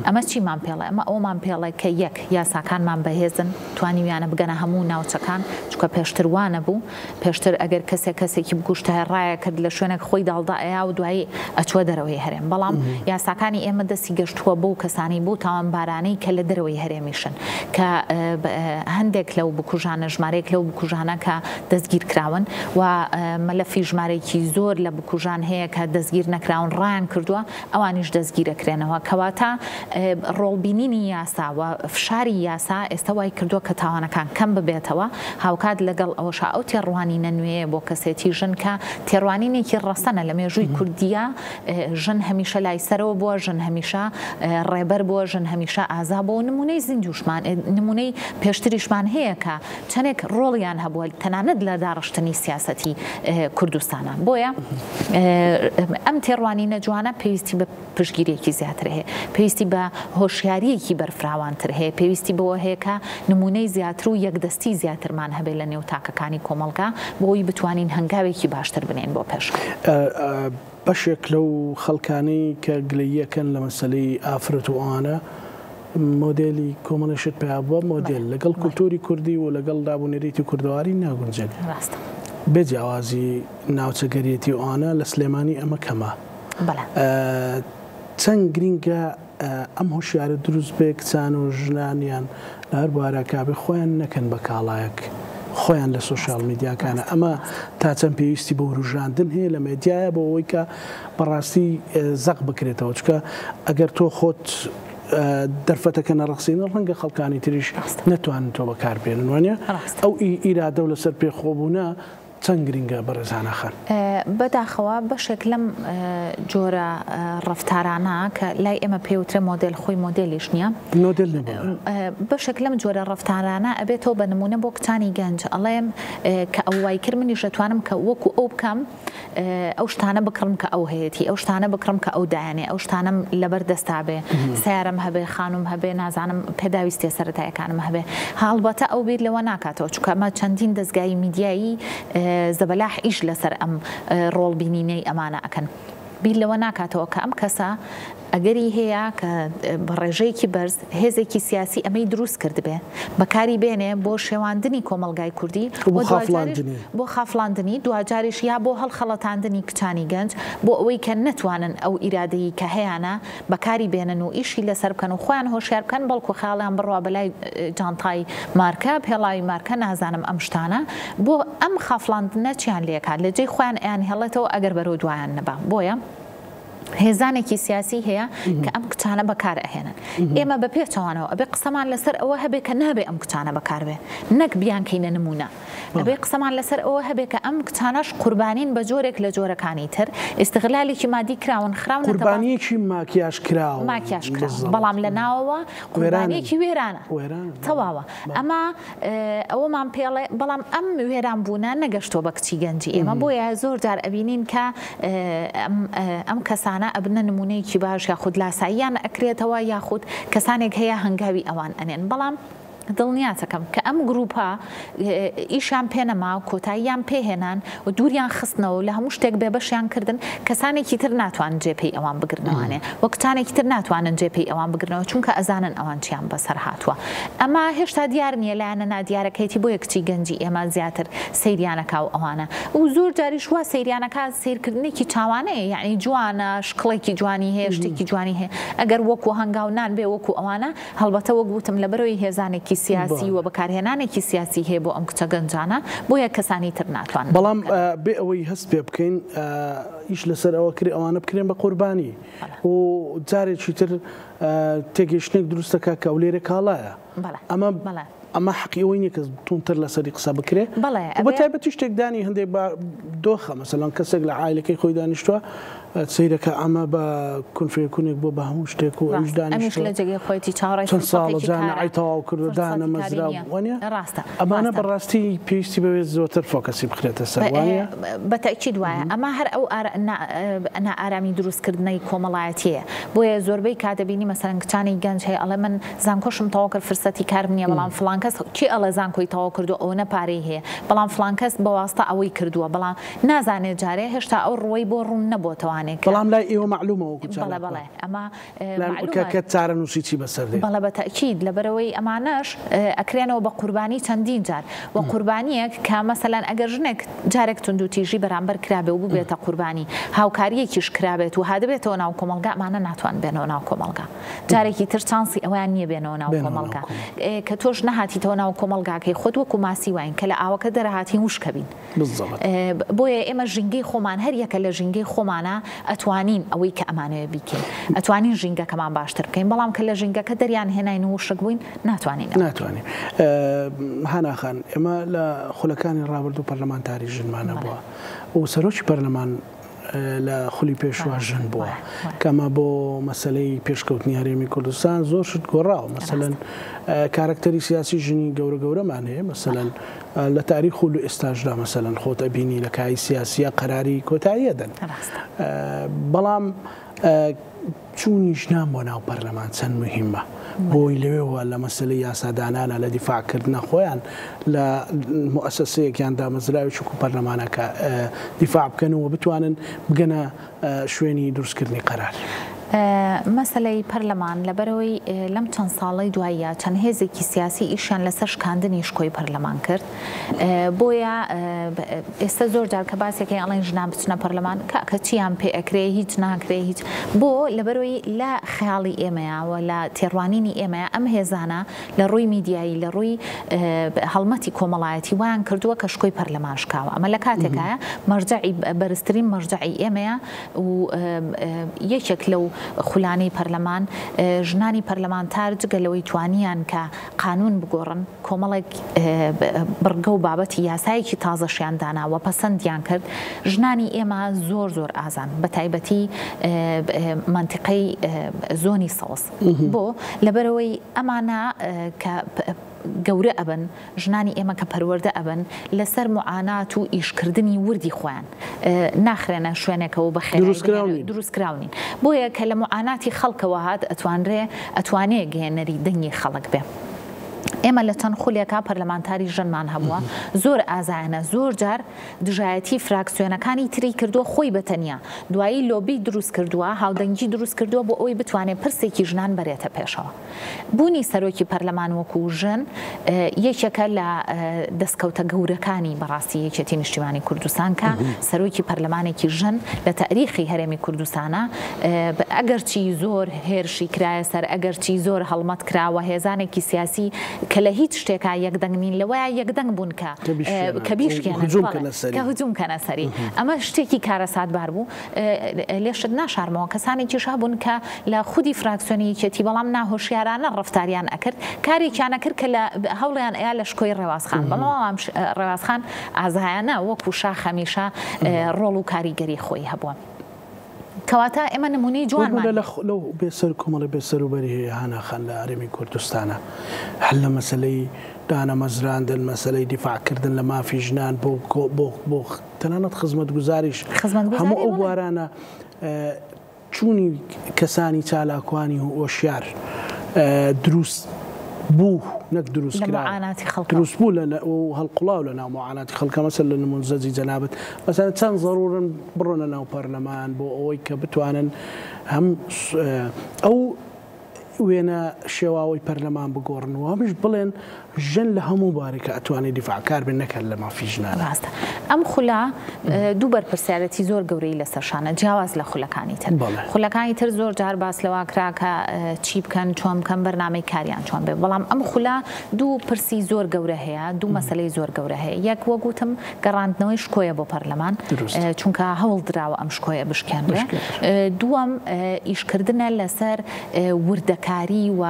ئەمە چیمان پێڵێ ئەمە ئەومان پێڵێ کە یەک یاساکانمان بەهێزن توانیویانە بگەنە هەموو ناوچەکان چکە پێشتر وانە بوو پێشتر ئەگەر کەسێکی بگوشتای ڕایە کرد لە شوێنێک خۆی داڵدا ئەیا و دوایی ئەچوە دەرەوەی هەرێم بەڵام یاساکانی ئێمە دەستی گەشتووە بۆ کەسانی بوو تاوانبارانەی کە لە دەرەوەی هەرێمیشن کە هەندێک لەو بکوژانە ژمارەیەک لەو بکوژانە کە دەستگیر کراون و مەلەفی ژمارەیەکی زۆر لە بکوژان هەیە کە دەستگیر نەکراون ڕایان کردووە ئەوانیش دەستگیرەکرێنەوە کەواتە ڕۆڵبینینی یاسا و فشاری یاسا ئێستا وای کردووە کە تاوانەکان کەم ببێتەوە هاوکات لەگەڵ ئەوەش ئەو تێڕوانینە نوێیە بۆ کەسێتی ژن کە تێڕوانینێکی ڕەسەنە لە مێژووی کوردیە ژن هەمیشە لای سەرەوە بووە ژن هەمیشە ڕێبەر بووە ژن هەمیشە ئازا بۆ نمونەی زیندوشمان نمونەی پێشتریشمان هەیە کە چەندێک ڕۆڵیان هەبووە تەنانەت لە داڕشتنی سیاسەتی کوردستانە بۆیە ئەم تێڕوانینە جوانە پێویستی بە پشتگیریەکی زیاتر هەیە پێویستی بە هۆشیاریەکی بەرفراوانتر هەیە پێویستی بەوە هەیە کە نمونەی زیاتر و یەکدەستی زیاترمان هەبێت لە نێو تاکەکانی کۆمەڵگا بۆی بتوانین هەنگاوێکی باشتر بنێن بۆ پێش بەشێک لەو خەڵکانەی کە گلەیەکەن لە مەسەلەی ئافرەت و ئەوانە مۆدێلی کۆمەڵێشت پێیا بووە مۆدێل لەگەڵ کولتوری کوردی و لەگەڵ دابوونێریتی کوردەواری ناگونجێت بێجیاوازی ناوچەگەریەتی ئەوانە لە سلێمانی ئەمە کەمە چەند گرینگە ئەم هۆشیارە دروست بێ کچان و ژنانیان لە هەر بوارە کابێ خۆیان نەکەن بە کاڵایەک خۆیان لە سوۆشال میدیاکانە ئەمە تا چەند پێویستی بە وروژاندن هەیە لە مێدیایە بۆ ئەوەی کە بەڕاستی زەق بکرێتەوە چکە ئەگەر تۆ خۆت دەرفەتەکە نەڕەخسینە ڕەنگە خەڵکانی تریش نەتوانن تۆ بەکاربێنن وانە ئەو ئیرادە و لەسەر پێخۆبوونە چەند گرینگە بەڕێزانەخەن بەداخەوە بەشێک لەم جۆرە ڕفتارانە کە لای ئێمە پێوترە مۆدل خۆی مۆدلیش نییە بەشێک لەم جۆرە ڕفتارانە ئەبێتەوە بە نمونە بۆ کچانی گەنج ئەڵێم کە ئەو وای کرد منیش دەتوانم کە وەکو ئەو بکەم ئەو شتانە بکڕم کە ئەو هەیەی ئەو شتانە بکڕم کە ئەو دایانێ ئەو شتانم لەبەر دەستا بێ سیارم هەبێ خانوم هەبێ نازانم پێداویستێ سەرەتایەکانم هەبێ هەڵبەتە ئەو بیر لەوە ناکاتەوە چونکە ئەمە چەندین دەستگای میدیایی زەبەلاح ئیش لەسەر ئەم ڕۆڵ بینینەی ئەمانە ئەکەن بیر لەوە ناکاتەوە کە ئەم کەسە ئەگەری هەیە کە بە ڕێژەیەکی بەرز هێزێکی سیاسی ئەمەی دروست کردبێ بەکاری بێنێ بۆ شێواندنی کۆمەلگای کوردی بۆ خافڵاندنی دوجاریش یا بۆ هەڵخەڵەتاندنی کچانی گەنج بۆ ئەوەی کە نەتوانن ئەو ئیرادەیە کە هەیەە بەکاری بێنن و ئیشی لەسەر بکەن و خۆیان هۆشیار بکەن بەڵکو خاڵیان بڕوا بەلای جانتای مارکە پێڵاوی مارکە نازانم ئەم شتانە بۆ ئەم خافڵاندنە چیان لێکات لە جێی خۆیان ئەیان هێڵێتەوە ئەگەر بەرەو دوایان نەبا بۆیە هێزانێکی سیاسی هەیە کە ئەم کچانە بەکار ئەهێنن ئێمە بە پێچەوانەوە ئەبێ قسەمان لەسەر ئەوە هەبێ کە نابێ ئەم کچانە بەکاربێ نەک بیانکەینە نمونە ئەبێ قسەمان لەسەر ئەوە هەبێ کە ئەم کچانەش قوربانین بە جۆرێک لە جۆرەکانی تر ئیستغلالێکی مادی کراون خراون قوربانیەکی ماکیاژ کراوە بەڵام لە ناوەوە قوربانیەکی وێرانە تەواوە ئەمە ئەوەمان پێڵێ بەڵام ئەم وێران بوونە نەگەشتۆ بە کچی گەنجی ئێمە بۆیە زۆر جار ئەبینین کە ئەم کەسانە ئەبنە نمونەیەکی باش یاخود لاساییان ئەکرێتەوە یاخود کەسانێک هەیە هەنگاوی ئەوان ئەنێن بەڵام دڵنیاتەکەم کە ئەم گروپە ئیشان پێنەما و کۆتاییان پێهێنان و دووریان خستنەوە و لە هەموو شتێک بێبەشیان کردن کەسانێکی تر ناتوانن جێپەی ئەوان بگرنەوانێ وە کتانێکی تر ناتوانن جێپەی ئەوان بگرنەوە چونکە ئەزانن ئەوان چیان بەسەر هاتووە ئەمە هێشتا دیار نییە لایەنە نادیارەکەیتی بۆ یەکچی گەنجی ئێمە زیاتر سەیریانەکە و ئەوانە و زۆر جاریش وا سەیریانەکە سیرکردنێکی چاوانەیە یعنی جوانە شکڵێکی جوانی هەیە شتێکی جوانی هەیە ئەگەر وەکو هەنگاو نان بێ وەکو ئەوانە هەڵبەتە وەک گوتم لەبەرەوەی هێزانێکی سیاسی و بەکارهێنانێکی سیاسی هەیە بۆ ئەم کچە گەنجانە بۆیە کەسانی تر ناتوانن بەڵام بێ ئەوەی هەست پێ بکەین ئیش لەسەر ئەوە کرێ ئەوانە بکرێن بە قوربانی و جارێکی تر تێگەیشتێک دروستەکە کە ئەو لێرە کاڵایە ئەمە حەقی ئەوەی نییە کە تونتر لەسەری قسە بکرێ بە تایبەتی شتێکدانی هەندێک دۆخە مەسەڵەن کەسێک لە عایلەکەی خۆی دانیشتووە سیرەکە ئەمە بە کونفێکونێک بۆ بە هەموو شتێک و ئەمیش لە جێگەی خۆیتی چاڕای چەند ساڵ جانەعی تەواو کرددانە مەزرا وانە ڕاستە ئەمانە بەڕاستی پێویستی بەوێت زۆرتر فۆکەسی بخرێتە سەر وانە بەتەکید وایە ئەمە هەر ئەو نائارامی دروستکردنەوە کۆمەڵایەتیە بۆیە زۆربەی کاتەبینی مەسەرەن کچانی گەنج هەیە ئەڵێ من زانکۆشم تەواو کرد فرسەتی کارم نییە بەڵام فڵان کەس چی ئەڵێ زانکۆی تەواو کردو ئەو نەپارەی هەیە بەڵام فڵان کەس بەواسطە ئەوەی کردووە بەڵام نازانێت جارێ هێشتا ئەو ڕووی بۆ ڕوون نەبووتەوانێت بەڵام لای ئێوە معلومەوە بەڵێ ئەمە کە چارە نووسیی بەسەردێ بەڵە بەتەکید لەبەرەوەی ئەمانەش ئەکرێنەوە بە قوربانی چەندین جار و قوربانیەک کە مەسەلەن ئەگەر ژنێک جارێک توندوتیژی بەرامبەر کرابێ و ببێتە قوربانی هاوکاریەکیش کرابێت و هادەبێتەوە ناو کۆمەلگا ئەمانە ناتوان بێنەوە ناو کۆمەلگا جارێکی تر چانسی ئەویان نییە بێنەوە ناو کۆمەلگا کە تۆش نەهاتیتەوە ناو کۆمەلگاکەی خۆت وەکو ماسی واین کە لە ئاوەکە دەرەهاتی وشکەبین بۆیە ئێمە ژینگەی خۆمان هەر یەکە لە ژینگەی خۆمانە ئەتوانین ئەوەی کە ئەمانەوە بیکەین ئەتوانین ژینگەکەمان باشتر بکەین بەڵام کە لە ژینگەکە دەریان هێناین و وشک بووین ناتوانین هەناخان ئێمە لە خولەکانی ڕابردوو پەرلەمانتاری ژنمانە بووە و سەرۆکی پەرلەمان لە خولی پێشوا ژن بووە کەمە بۆ مەسلەی پێشکەوتنی هەرێمی کوردستان زۆر شت گۆڕاوە مەسەلەن کارکتەری سیاسی ژنی گەورە گەورەمان هەیە مەسەلەن لە تاریخ و لە ئێستاشدا مەسەلەن خۆتە بینی لە کای سیاسیە قەراری کۆتاییە دەن بەڵام چوونی ژنان بۆ ناو پەرلەمان چەند مهمە بۆی لەوێەوە لە مەسلەی یاسادانانە لە دیفاعکردنە خۆیان لە مؤسسەیەکیان دامەزراوی چکو پەرلەمانەکە دیفاع بکەنەوە بتوانن بگەنە شوێنی دروستکردنی قەرار مەسەلەی پەرلەمان لەبەرەوەی لەم چەند ساڵی دوایە چەند هێزێکی سیاسی ئیشیان لەسەر شکاندنی شکۆی پەرلەمان کرد بۆیە ئێستا زۆر جار کە باسێکی ئەڵێن ژنان بچنە پەرلەمان کە چیان پێ ئەکرێ هیچ ناکرێ هیچ بۆ لەبەرەوەی لە خەیاڵی ئێمەیەوە لە تێڕوانینی ئێمەیە ئەم هێزانە لە ڕووی میدیایی لە ڕووی هەڵمەتی کۆمەڵایەتی وایان کردووە کە شکۆی پەرلەمان شکاوە ئەمە لە کاتێکایە مەرجەعی بەرزترین مەرجەعی ئێمەیە و یەکێک لەو خولانەی پەرلەمان ژنانی پەرلەمانتار جگەلەوەی توانیان کە قانون بگۆڕن کۆمەڵێک بڕگە و بابەتی یاسایەکی تازەشیان داناوە پەسەندیان کرد ژنانی ئێمە زۆر ئازان بە تایبەتی منتیقەی زۆنی سەوز بۆ لەبەرەوەی ئەمانە کە گەورە ئەبن ژنانی ئێمە کە پەروەردە ئەبن لەسەر معانات و ئیشکردنی وردی خۆیان ناخرێنە شوێنێکەوە بە دروستکراونین بۆیە کە لە معاناتی خەڵکەوە هات ئەتوانێ گەێنەری دەنگی خەڵک بێ ئێمە لە چەند خولێکا پەرلەمانتاری ژنمان هەبووە زۆر ئازایانە زۆر جار دژایەتی فراکسیۆنەکانی تری کردووە خۆی بەتەنیا دوایی لۆبی دروست کردووە هاودەنگی دروست کردووە بۆ ئەوی بتوانێت پرسێکی ژنان بەرێتە پێشەوە بوونی سەرۆکی پەرلەمان وەکو ژن یەکێکە لە دەستکەوتە گەورەکانی بەڕاستی یەکێتی نیشتیمانی کوردستان کە سەرۆکی پەرلەمانێکی ژن لە تاریخی هەرێمی کوردستانە ئەگەرچی زۆر هێرشی کرایە سەر ئەگەرچی زۆر هەڵمەت کراوە هێزانێکی سیاسی کە لە هیچ شتێکا یەکدەنگنین لەوەیە یەکدەنگ بوون کە بیشکە هجووم کەنە سەری ئەمە شتێکی کارە سادبار بوو لێشت ناشارمەوە کەسانێکیش هەبوون کە لە خودی فراکسیۆنی یەکێتی بەڵام ناهۆشیارانە ڕفتاریان ئەکرد کارێکیان ئەکرد کە لە هەوڵیان ئەیە لە شکۆی ڕێوازخان بەڵام ڕێوازخان ئازایانە وەکو شاخ هەمیشە ڕۆڵ و کاریگەری خۆی هەبووە کەواتە ئێمە نمونەی جوانمان لەو بێسەر کۆمەڵی بێسەروبەری هەیە هاناخان لە هەرێمی کوردستانە هەل لە مەسەلەی دانەمەزراندن مەسەلەی دیفاعکردن لە مافی ژنان بۆ تەنانەت خزمەتگوزاریش هەموو ئەو بوارانە چوونی کەسانی چالاکوانی و ئۆشیار دروست بوو نەک دروست دروست بوو لە هەڵقوڵاو لە ناو معاناتی خەڵکە مەسەل لە نمونزەجی جەنابەت مەسەلەن چەند زەڕورن بڕۆنە ناو پەرلەمان بۆ ئەوەی کە بتوانن هەم ئەو وێنە شێواوەی پەرلەمان بگۆڕنەوە هەمیش بڵێن ژن لە هەموو بارێکە ئەتوانێت دیفاعکار بێن نەکەن لە مافی ژنانە ئەم خولا دوو بەرپرسیارەتی زۆر گەورەی لەسەرشانە جیاواز لە خولەکانی تر خولەکانی تر زۆر جار باس لەوا کرا کە چی بکەن چۆن بکەن بەرنامەی کاریان چۆن بێ بەڵام ئەم خولا دوو پرسی زۆر گەورە هەیە دوو مەسەلەی زۆر گەورە هەیە یەک وەگوتم گەڕاندنەوەی شکۆیە بۆ پەرلەمان چونکە هەوڵ درراوە ئەم شکۆیە بشکێنرێ دووەم ئیشکردنە لەسەر وردەکاری و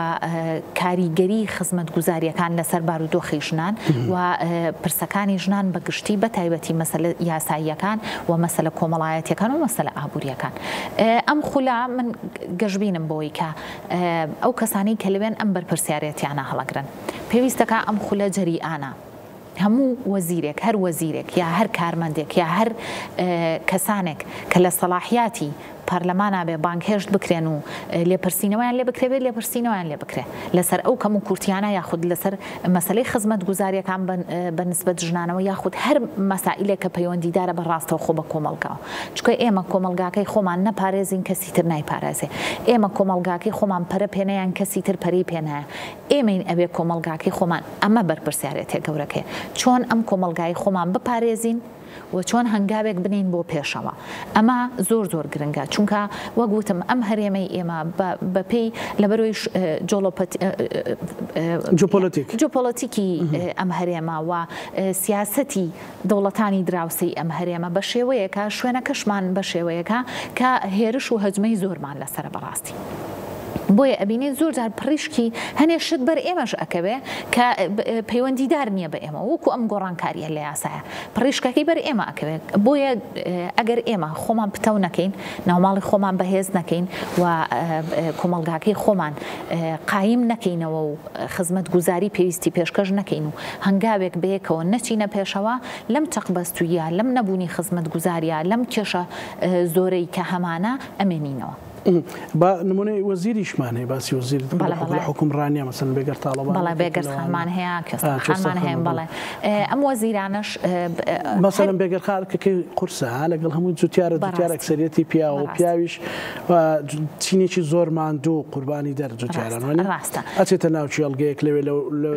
کاریگەری خزمەتگوزاریەکان لەسەر بارودۆخی ژنان و پرسەکانی ژنان بەگشتی بە تایبەتی مەسەلە یاساییەکان و مەسەلە کۆمەڵایەتیەکان و مەسەلە ئابوووریەکان ئەم خولا من گەشتبینم بۆی کە ئەو کەسانی کە لەوێن ئەم بەرپرسیارەتیانە هەڵەگرن پێویستەکە ئەم خولە جەریئانە هەموو وەزیرێک هەر وەزیرێک یا هەر کارمەندێک یا هەر کەسانێک کە لە سەلاحیاتی پەرلەمانە بێ بانکهێشت بکرێن و لێپرسینەوەیان لێ بکرێ بێت لێپرسینەوەیان لێ بکرێ لەسەر ئەو کەم و کورتیانە یاخود لەسەر مەسەلەی خزمەتگوزاریەکان بەنسبەت ژنانەوە یاخود هەر مەسائلێک کە پەیوەندیدارە بەڕاستەوە خۆ بە کۆمەڵگاوە چونکە ئێمە کۆمەلگاکەی خۆمان نەپارێزین کەسی تر نایپارێزێ ئێمە کۆمەلگاکەی خۆمان پەرە پێنەیان کەسی تر پەرەی پێنایە ئێمەین ئەوێ کۆمەلگاکەی خۆمان ئەمە بەرپرسیارەتێ گەورەکەی چۆن ئەم کۆمەلگای خۆمان بپارێزین و چۆن هەنگاوێک بنین بۆ پێشەوە ئەمە زۆر گرنگە چونکە وەگوتم ئەم هەرێمەی ئێمە بەپێی لەبەرۆی جۆپۆلۆتیکی ئەم هەرێمە و سیاسەتی دەوڵەتانی دراوسی ئەم هەرێمە بە شێوەیەکە شوێنەکەشمان بە شێوەیەکە کە هێرش و هەجمەی زۆرمان لەسەر بەڕاستی بۆیە ئەبینێت زۆر جار پڕیشکی هەنێ شت بەر ئێمەش ئەکەوێ کە پەیوەندیدار نییە بە ئێمە وەکو ئەم گۆڕانکاریە لە یاسایە پڕیشکەکەی بەر ئێمە ئەکەوێت بۆیە ئەگەر ئێمە خۆمان پتەو نەکەین ناوماڵی خۆمان بەهێز نەکەین و کۆمەلگاکەی خۆمان قایم نەکەینەوە و خزمەتگوزاری پێویستی پێشکەش نەکەین و هەنگاوێک بەیەکەوە نەچینە پێشەوە لەم چەقبەستویە لەم نەبوونی خزمەتگوزاریە لەم کێشە زۆرەی کە هەمانە ئەمێنینەوە با نمونه وەزیریشمان هەیە باسی وەزیر حکومڕانیە مەسەڵەن بێگەر تاڵەبان بەڵێ بێگەر خانمان هەیە کەسخانمان هەیە بەڵێ ئەم وەزیرانش مەسەڵەن بێگەر خارکەکەی قورسە لەگەڵ هەموو جوتیارە جوتیار ئەکسەریەتی پیا و پیاویش چینێکی زۆر ماندوو قوربانی دەرجوتیارانوانی ئەچێتە ناو چێڵگەیەک لەوێ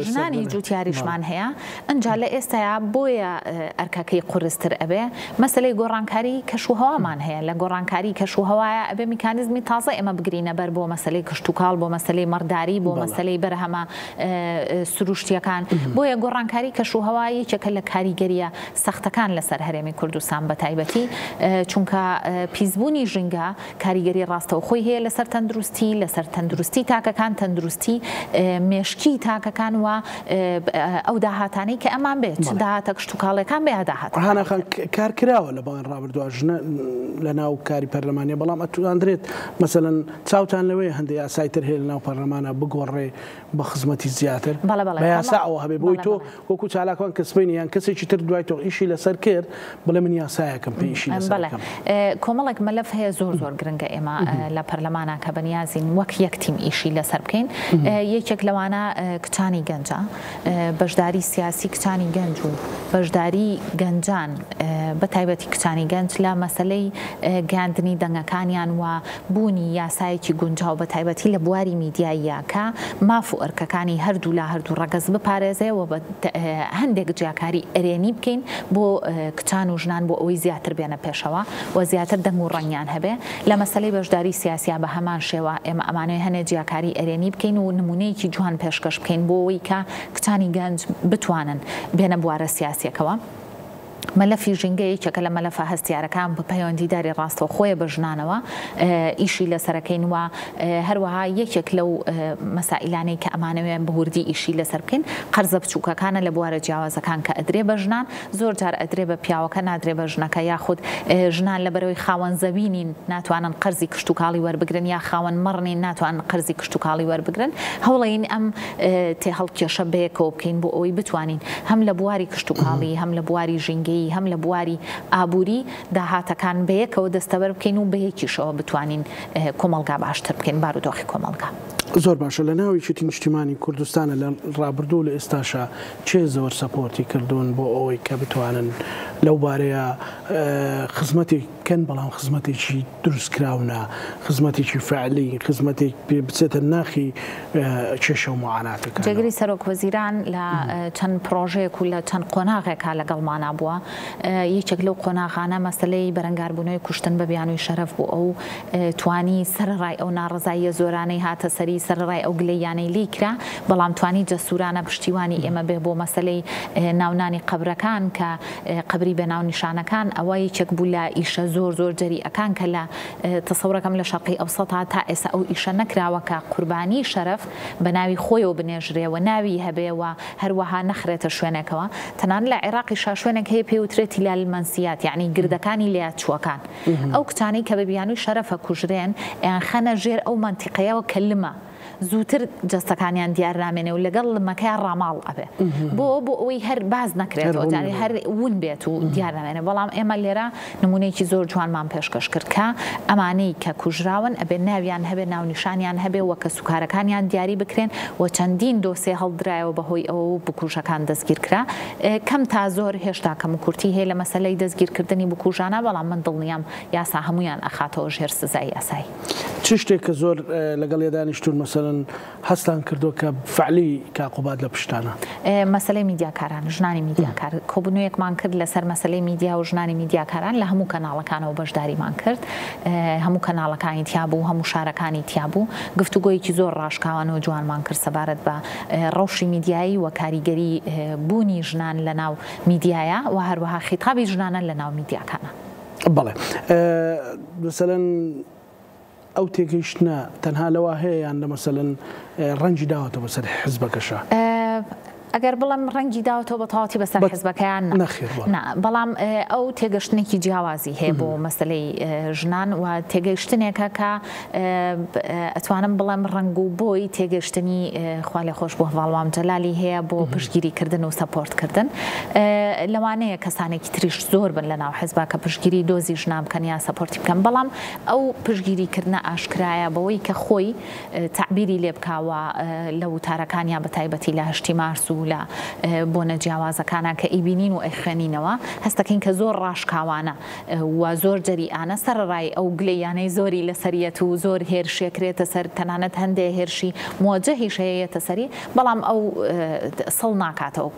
ژنانی جوتیاریشمان هەیە ئەنجا لە ئێستایا بۆیە ئەرکەکەی قورستر ئەبێ مەسلەی گۆڕانکاری کەشوهەوامان هەیە لە گۆڕانکاری کەشوهەوایە ئەبێ میکانیزمی تازە ئێمە بگرینە بەر بۆ مەسلەی کشتتوکاڵ بۆ مەسلەی مەرداری بۆ مەسلەی بەرهەمە سروشتیەکان بۆیە گۆڕانکاری کەشوهەوا یەکێکە لە کاریگەریە سەختەکان لەسەر هەرێمی کوردستان بە تایبەتی چونکە پیسبوونی ژینگە کاریگەری ڕاستەوخۆی هەیە لەسەر تەندروستی لەسەر تەندروستی تاکەکان تەندروستی مێشکی تاکەکان و ئەو داهاتانەی کە ئەمان بێت داهاتە کشتتوکاڵەکان بێ داهات هەناخان کار کراوە لە باوەن ڕابردووە ژنە لە ناو کاری پەرلەمانیە بەڵام ئەتوانرێت مەسەڵەن چاوتان لەوەی هەندێک یاسایتر هەیە لە ناو پەرلەمانە بگۆڕێ بە خزمەتی زیاتر بە یاساەوە هەبێ بۆی تۆ وەکو چالاکوان کەسبینی یان کەسێکی تر دوای تۆ ئیشی لەسەر کرد بڵێ من یاسایەکەم پێی ئیشی لەسەر کۆمەڵێک مەلەف هەیە زۆر گرنگە ئێمە لە پەرلەمانە کە بەنیازین وەک یەک تیم ئیشی لەسەر بکەین یەکێک لەوانە کچانی گەنجە بەشداری سیاسی کچانی گەنج و بەشداری گەنجان بە تایبەتی کچانی گەنج لە مەسلەی گەاندنی دەنگەکانیان و بوونی یاسایەکی گونجاو بە تایبەتی لە بواری میدیاییە کە ماف و ئەرکەکانی هەردوو لە هەردوو ڕەگەز بپارێزێەوە بە هەندێک جیاکاری ئەرێنی بکەین بۆ کچان و ژنان بۆ ئەوەی زیاتر بێنە پێشەوە و زیاتر دەنگ و ڕەنگیان هەبێ لە مەسلەی بەشداری سیاسیا بە هەمان شێوە ئێمە ئەمانوێ هەنێ جیاکاری ئەرێنی بکەین و نمونەیەکی جوان پێشکەش بکەین بۆ ئەوەی کە کچانی گەنج بتوانن بێنە بوارە سیاسیەکەوە مەلەفی ژینگەی یەکێکە لە مەلەفە هەستیارەکان بە پەیوەندیداری ڕاستەوە خۆیە بە ژنانەوە ئیشی لەسەرەکەین وە هەروەها یەکێک لەو مەسائلانەی کە ئەمانەوێن بەوردی ئیشی لەسەر بکەین قەرزە بچووکەکانە لە بوارە جیاوازەکان کە ئەدرێ بە ژنان زۆر جار ئەدرێ بە پیاوەکە نادرێ بە ژنەکە یاخود ژنان لە بەرەوەی خاوەن زەوینین ناتوانن قەرزی کشتتوکاڵی وەربگرن یا خاوەن مەڕنین ناتوانن قەرزی کشتتوکاڵی وەربگرن هەوڵین ئەم تێ هەڵکێشە بەیەکەوە بکەین بۆ ئەوەی بتوانین هەم لە بواری کشتتوکاڵی هەم لە بواری ژینگەی هەم لە بواری ئابووری داهاتەکان بەیەکەوە دەستەبەر بکەین و بەیەکیشەوە بتوانین کۆمەلگا باشتر بکەین بارودۆخی کۆمەلگا زۆر باشە لە ناوی شتی نیشتیمانی کوردستانە لە ڕابردوو لە ئێستاشا چێ زۆر سەپۆرتی کردوون بۆ ئەوەی کە بتوانن لەو بارەیە خزمەتی کەن بەڵام خزمەتێکی دروستکراونە خزمەتێکی فعلی خزمەتێک بچێتە ناخی کێشە و معاناتەکان جێگری سەرۆک وەزیران لە چەند پرۆژەیەک و لە چەند قۆناغێکا لەگەڵمانە بووە یەکێک لەو قۆناغانە مەسلەی بەرەنگاربوونەوەی کوشتن بە بیانووی شەرەف بوو ئەو توانی سەرڕای ئەو ناڕزاییە زۆرانەی هاتە سەری سەرڕای ئەو گلەیانەی لیکرا بەڵام توانی جەسوورانە پشتیوانی ئێمە بێ بۆ مەسلەی ناونانی قەبرەکان کە قبری بە ناو نیشانەکان ئەوە یەکێک بوو لە ئیشە زۆر جەریئەکان کە لە تەسەورەکەم لە شەرقی ئەوسەتا تا ئێستا ئەو ئیشە نەکراوە کە قوربانی شەرەف بە ناوی خۆیەوە بنێژرێەوە ناوی هەبێەوە هەروەها نەخرێتە شوێنێکەوە تەنان لە عێراقی شوێنێک هەیە پێوترێتی لا المەنسیات یعنی گردەکانی لێیاچووەکان ئەو کچانەی کە بە بیانووی شەرەفە کوژرێن یان خەنە ژێر ئەو مەنتیقەیەوە کە لمە زووتر جەستەکانیان دیار نامێنێ و لەگەڵ لمەکەیان ڕاماڵ ئەبێ بۆ ئەوەی هەر باز نەکرێتەوە جاری هەر ون بێت و دیار نامێنێ بەڵام ئێمە لێرە نمونەیەکی زۆر جوانمان پێشکەش کرد کە ئەمانەی کە کوژراون ئەبێ ناویان هەبێ ناونیشانیان هەبێ وە کە سوکارەکانیان دیاری بکرێن و چەندین دۆسێ هەڵدرایەوە بەهۆی ئەوە بکوژەکان دەستگیر کرا کەم تا زۆر هێشتا کەم و کورتی هەیە لە مەسەلەی دەستگیرکردنی بکوژانە بەڵام من دڵنیام یاسا هەمویان ئەخاتەوە ژێر سزای یاسایی چ شتێک کە زۆر لەگەڵ دانیشتون مەسەلەن هەستان کردو کە فعلی کاقوبات لە پشتانە مەسەلەی میدیاکاران ژنانی میدیاکار کۆبوونەوەیەکمان کرد لەسەر مەسەلەی میدیا و ژنانی میدیاکاران لە هەموو کەناڵەکانەوە بەشداریمان کرد هەموو کەناڵەکانی تیابوو هەموو شارەکانی تیابوو گفتوگۆیەکی زۆر ڕاشکاوانەوە جوانمان کرد سەبارەت بە ڕەوشی میدیایی و کاریگەری بوونی ژنان لە ناو میدیایە و هەروەها خیتابی ژنانە لە ناو میدیاکانە بەڵێ مثلەن ئەو تێگەیشتنە تەنها لەوە هەیە یان لە مەسەلەن ڕەنجی داوەتەوە بەسەر حیزبەکەشە ئەگەر بڵم ڕەنگی داوەتەوە بە تەواوەتی بەسەر حیزبەکەیان بەڵام ئەو تێگەشتنێکی جیاوازی هەیە بۆ مەسلەی ژنان و تێگەشتنێکە کە ئەتوانم بڵم ڕنگ و بۆی تێگەشتنی خوا لێ خۆش بۆ هەواڵوام جەلالی هەیە بۆ پشتگیریکردن و سەپۆرتکردن لەوانەیە کەسانێکی تریش زۆر بن لە ناو حیزبا کە پشتگیری دۆزی ژنان بکەن یا سەپۆرتی بکەن بەڵام ئەو پشتگیریکردنە ئاشکرایە بەوەی کە خۆی تعبیری لێ بکاوە لە وتارەکانیان بە تایبەتی لە هەشتی مارس و لە بۆنە جیاوازەکانە کە ئیبینین و ئەیخوێنینەوە هەستەکەین کە زۆر ڕاشکاوانە و زۆر جەریئانە سەرڕای ئەو گلەیانەی زۆری لەسەریەت و زۆر هێرشێکرێتە سەر تەنانەت هەندێک هێرشی موجهیش هەیەتە سەری بەڵام ئەو سڵ ناکاتەوە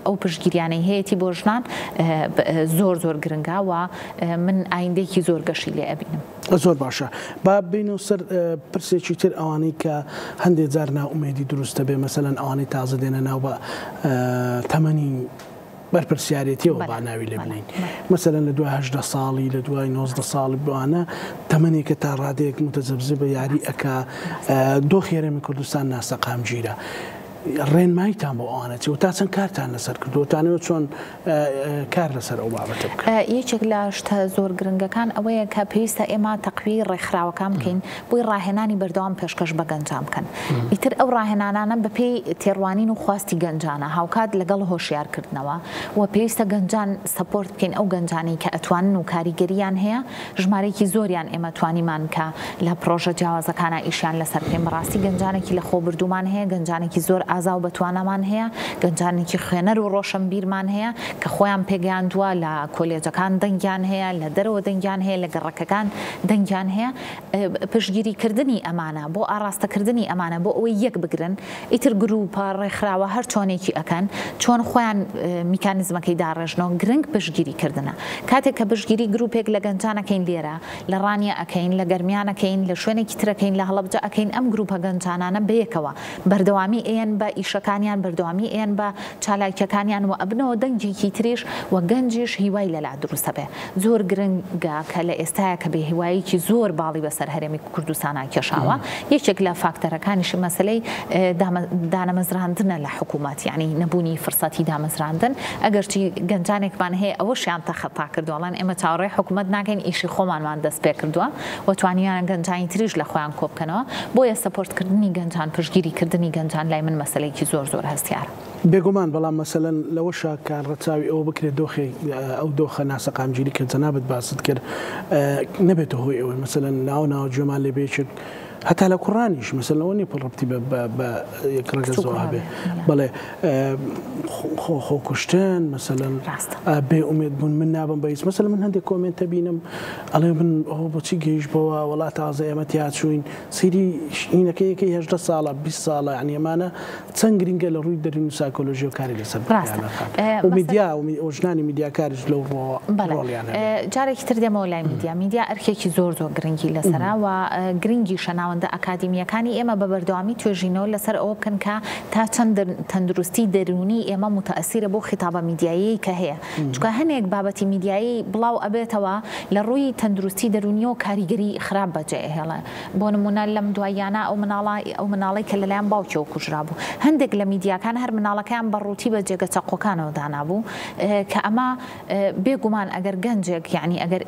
ئەو پشتگیریانەی هەیەی بۆ ژنان زۆر زۆر گرنگە و من ئایندێکی زۆر گەشی لێ ئەبینم. زۆر باشە با بینەوە سەر پرسێکی تر ئەوانەی کە هەندێک جار ناومێدی دروستە بێ مەسەلەن ئەوانەی تازە دێنە ناو بە تەمەنی بەرپرسیارەتیەوە با ناوی لێ بنین مەسەلەن لە دوای 18 ساڵی لە دوای 19 ساڵی بوانە تەمەنێکە تا ڕادەیەک متەجەوزی بە یاری ئەکا دۆخ هێرێمی کوردستان ناسەقامگیرە ڕێنماییتان بۆ ئەوانەتی و تا چەند کارتان لەسەر کردوتانەوە چۆن کار لەسەر ئەو بابەتە بکەن. یەکێک لە شتە زۆر گرنگەکان ئەوەیە کە پێویستە ئێمە تەقوی ڕێکخراوەکان بکەین بۆی ڕاهێنانی بەردەوام پێشکەش بە گەنجان بکەن. ئیتر ئەو ڕاهێنانانە بەپێی تێڕوانین و خواستی گەنجانە هاوکات لەگەڵ هۆشیارکردنەوە و پێویستە گەنجان سەپۆرت بکەین ئەو گەنجانی کە ئەتوانن و کاریگەریان هەیە ژمارەیەکی زۆریان ئێمە توانیمان کە لە پرۆژە جیاوازەکانە ئیشیان لەسەر بکەین بەڕاستی گەنجانێکی لە خۆبردومان هەیە گەنجانێکی زۆر ئازا و بەتوانەمان هەیە گەنجانێکی خوێنەر و ڕۆشنبیرمان هەیە کە خۆیان پێگەیاندووە لە کۆلێجەکان دەنگیان هەیە لە دەرەوە دەنگیان هەیە لە گەڕەکەکان دەنگیان هەیە پشتگیریکردنی ئەمانە بۆ ئاراستەکردنی ئەمانە بۆ ئەوەی یەک بگرن ئیتر گروپە ڕێکخراوە هەر چۆنێکی ئەکەن چۆن خۆیان میکانیزمەکەی داڕێژنەوە گرنگ پشتگیریکردنە کاتێک کە پشتگیری گروپێک لە گەنجانەکەین لێرە لە ڕانیە ئەەکەین لە گەرمیانەکەین لە شوێنێکی ترەکەین لە هەڵەبجە ئەەکەین ئەم گروپە گەنجانانە بەیەکەوە بەردەوامی ئێن بە ئیشەکانیان بەردەوامی ئێن بە چالاکیەکانیان و ئەبنەوە دەنگێکی تریش و گەنجیش هیوای لەلا دروستە بێ زۆر گرنگە کە لە ئێستاە کە بێ هیواییکی زۆر باڵی بەسەر هەرێمی کوردستانە کێشاوە یەکێک لە فاکتەرەکانیشی مەسلەی دامەزراندنە لە حکوومەت یعنی نەبوونی فرسەتی دامەزراندن ئەگەرچی گەنجانێکمان هەیە ئەوەشیان تەخەتا کردووەڵەن ئێمە چاوەڕێی حکوومەت ناکەین ئیشی خۆمانمان دەست پێ کردووە و توانیان گەنجانی تریش لە خۆیان کۆبکەنەوە بۆیە سەپۆرتکردنی گەنجان پشتگیریکردنی گەنجان لای من مەسلەیەکی زۆر هەستیارە بێگومان بەڵام مەسەلەن لەوەشە کار ڕەچاوی ئەوە بکرێت دۆخی ئەو دۆخە ناسەقامگیری کە جەنابەت باست کرد نەبێتە هۆی ئەوەی مەسەلەن ناو جێمان لێ بێچێت هەتا لە کوڕانیش مەسەلەوە نی پڕڕبتی بە یەکڕەگە زۆر هەبێ بەڵێ خۆکوشتن مەسەلەن بێ ئومێد بوون من نابم بە هیچ مەسەلەن من هەندێک کۆمنتە بینم ئەڵێ من ئەوە بۆچی گەیشتبەوە وڵات تازە ئێمە تیا چوین سیری شینەکەیەکی 18 ساڵە 20 ساڵە یعنی ئەمانە چەند گرنگە لە ڕووی دەرون و سایکۆلۆژی و کاری لەسەر و میدیا و ژنانی میدیاکاریش لەو ڕۆڵیانە جارێکی تر دێمەوە لای میدیا ئەرکێکی زۆر گرنگی لەسەرا و گرنگی شەناوەندە ئەکادیمیەکانی ئێمە بە بەردەوامی توێژینەوە لەسەر ئەوە بکەن کە تا چەند تەندروستی دەرونی ئێمە متەئەسیرە بۆ خیتابە میدیایی کە هەیە چونکە هەنێک بابەتی میدیایی بڵاو ئەبێتەوە لە ڕووی تەندروستی دەرونی و کاریگەری خراپ بەجێهێڵە بۆ نمونە لەم دواییانە ئەو مناڵی کە لەلایەن باوکیەوە کوژرا بوو هەندێک لە میدیاکان هەر مناڵەکان بەڕووتی بە جێگە چەقۆکانەوە دانابوو کە ئەمە بێگومان ئەگەر گەنجێک یعنی ئەگەر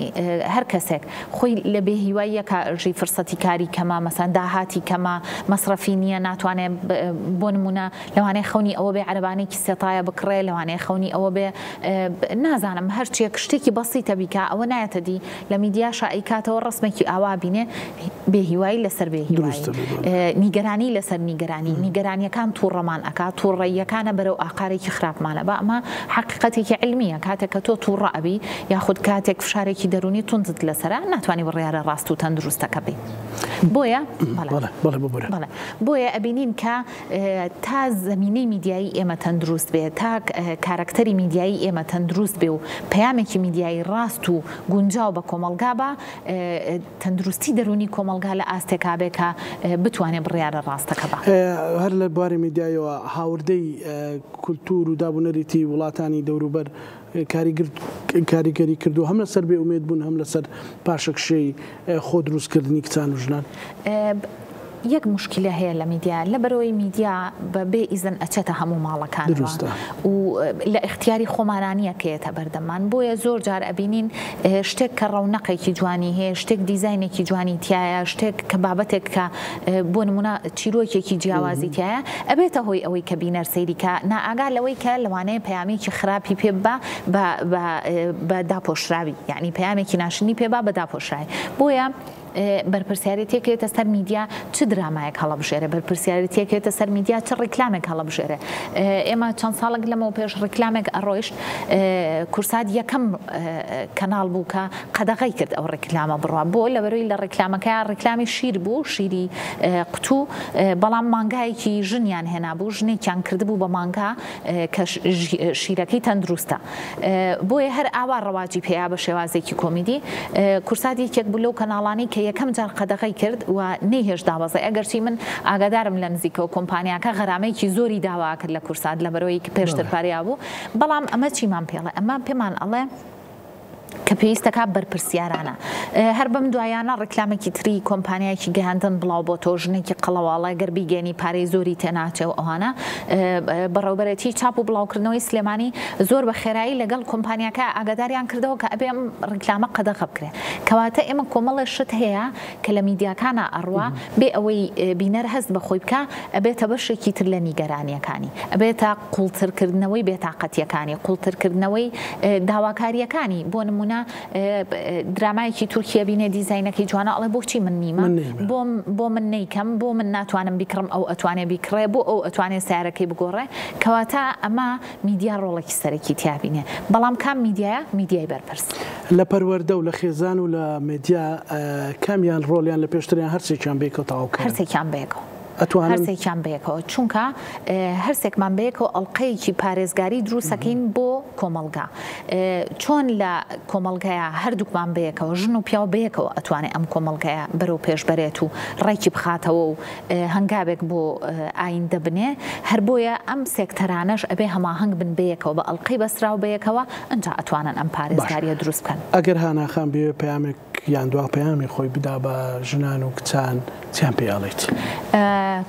هەر کەسێک خۆی لە بێهیواییەکە ژی فرسەتی کاری کەمە مەسەن داهاتی کەمە مەسرەفی نییە ناتوانێت بۆ نمونە لەوانەیە خەونی ئەوە بێ عەربانێکی سێتایە بکڕێ لەوانەیە خەونی ئەوە بێ نازانم هەرچیەک شتێکی بەسیتە بیکە ئەوە نایەتە دی لە میدیاشە ئەیکاتەوە ڕسمێکی ئاوا بینێ بێهیوایی لەسەر بێهیوایی نیگەرانی لەسەر نیگەرانیەکان تووڕەمان ئەکا تووڕەیەکانە بەرەو ئاقارێکی خراپمانە بە ئەمە حقیقەتێکی علمیە کاتێک کە تۆ تووڕە ئەبی یاخود کاتێک فشارێکی دەرونی تونجت لەسەرە ناتوانانی بڕیارە ڕاست و تەندروستەکە بێ بۆیە بۆیە ئەبینین کە تا زمینەی میدیایی ئێمە تەندروست بێت تا کارکتەری میدیایی ئێمە تەندروست بێ و پەیامێکی میدیایی ڕاست و گونجاو بە کۆمەلگا بە تەندروستی دەرونی کۆمەلگا لە ئاستێکا بێ کە بتوانێت بڕیارە ڕاستەکە بە هەر لە بواری میدیایەوە هاوردەی کولتور و دابوونەریتی وڵاتانی دەوروبەر کاریگەری کردو هەم لەسەر بێ ئومێد بوون هەم لەسەر پاشەکشەی خۆ دروستکردنی کچان و ژنان یەک مشکلە هەیە لە میدیا لە بەرەوەی میدیا بە بێ ئیزن ئەچێتە هەموو ماڵەکانەوە و لە اختیاری خۆمانانیە کێتە بەردەمان بۆیە زۆر جار ئەبینین شتێک کە ڕەونەقێکی جوانی هەیە شتێک دیزاینێکی جوانی تایە شتێک کە بابەتێک کە بۆ نمونە چیرۆکێکی جیاوازی تایە ئەبێتە هۆی ئەوەی کە بینەر سەیری کە نائاگا لەوەی کە لەوانەیە پەیامێکی خراپی پێ بە داپۆشراوی یعنی پەیامێکی ناشنی پێ بە داپۆشراوی بۆیە بەرپرسیارەتێکێتە سەر میدیا چ درامایەک هەڵەبژێرە بەرپرسیارەتێکێتە سەر میدیا چ ڕیکلامێک هەڵەبژێرە ئێمە چەند ساڵێک لەمەوە پێش ڕیکلامێک ئەڕۆیشت کورسات یەکەم کەناڵ بوو کە قەدەغەی کرد ئەو ڕیکلامە بڕوا بۆ لەبەرەوەی لە ڕیکلامەکە ڕیکلامی شیر بوو شیری قوتوو بەڵام مانگایەکی ژنیان هێنا بوو ژنێکیان کردبوو بە مانگا کە شیرەکەی تەندروستە بۆیە هەر ئاوا ڕەواجی پێیا بە شێوازێکی کۆمیدی کورسات یەکێک بوو لەو کەناڵانی کە یەکەم جار قەدەغەی کرد و نەیهێش داوازە ئەگەرچی من ئاگادارم لە نزیکەوە کۆمپانیاکە غەرامەیەکی زۆری داوا کرد لە کورسات لەبەرەوەی کە پێشتر پاریا بوو بەڵام ئەمە چیمان پێڵێ ئەمە پێمان ئەڵێ کە پێویستەکە بەرپرسیارانە هەر بەم دوایانە ڕیکلامێکی تری کۆمپانیایکی گەهاندن بڵاو بۆ تۆ ژنێکی قەڵەواڵە گەربیگەنی پارەی زۆری تێناچێ و ئەوانە بەڕێوەبەرەتی چاپ و بڵاوکردنەوەی سلێمانی زۆر بە خێرایی لەگەڵ کۆمپانیاکە ئاگاداریان کردەوە کە ئەبێ ئەم ڕیکلامە قەدەغە بکرێت کەواتە ئێمە کۆمەڵی شت هەیە کە لە میدیاکانە ئەڕوا بێ ئەوەی بینەر هەست بەخۆی بکە ئەبێتە بەشێکی تر لە نیگەرانیەکانی ئەبێتە قوڵترکردنەوەی بێتاقەتیەکانی قوڵترکردنەوەی داواکاریەکانی بۆ نمونە درامایەکی تورکیا بینێ دیزاینەکەی جوانە ئەڵێ بۆچی من نیمە بۆ من نیکەم بۆ من ناتوانم بیکڕم ئەو ئەتوانێ بیکڕێ بۆ ئەو ئەتوانێ سیارەکەی بگۆڕێ کەواتە ئەمە میدیا ڕۆڵێکی سەرەکی تیابینێ بەڵام کام میدیایە میدیای بەرپرس لە پەروەردە و لە خێزان و لە میدیا کامیان ڕۆڵیان لە پێشتریان هەرسێکیان بێکەوە تاواکە هەرسێکیان بێکەوە هەرسێکیان بەیەکەوە چونکە هەرسێکمان بەیەکەوە ئەڵلقەیەکی پارێزگاری دروستەکەین بۆ کۆمەلگا چۆن لە کۆمەلگایە هەردووکمان بەیەکەوە ژن و پیاو بەیەکەوە ئەتوانێت ئەم کۆمەلگایە بەرەو پێش بەرێت و ڕێکی بخاتەوە و هەنگاوێک بۆ ئایندە بنێ هەر بۆیە ئەم سێکتەرانەش ئەبێ هەماهەنگ بن بەیەکەوە بە ئەڵلقەی بەسراو بەیەکەوە ئەنجا ئەتوانن ئەم پارێزگاریە دروست بکەن ئەگەر هاناخان بێ پەیامێک یان دوا پەیامی خۆی بدا بە ژنان و کچان چیان پێیاڵێت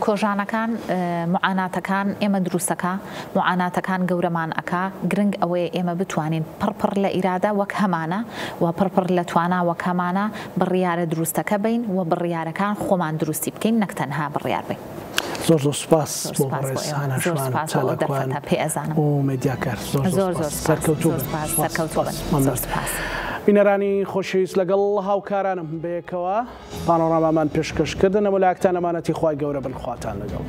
کۆژانەکان معاناتەکان ئێمە دروستەکە معاناتەکان گەورەمان ئەکا گرنگ ئەوەیە ئێمە بتوانین پڕپڕ لە ئیرادە وەک هەمانە و پڕپڕ لە توانە وەک هەمانە بڕیارە دروستەکە بین و بڕیارەکان خۆمان دروستی بکەین نەک تەنها بڕیار بین زۆر زۆر سپاس بۆ ڕێزانەشمان چالاکوان و میدیاکار زۆر سەرکەوتوو بن بینەرانی خۆشەویست لەگەڵ هاوکارانم بەیەکەوە پانۆڕامامان پێشکەشکردنەوە لە ئاکتانەمانەتی خوای گەورە بن خواتان لەگەڵ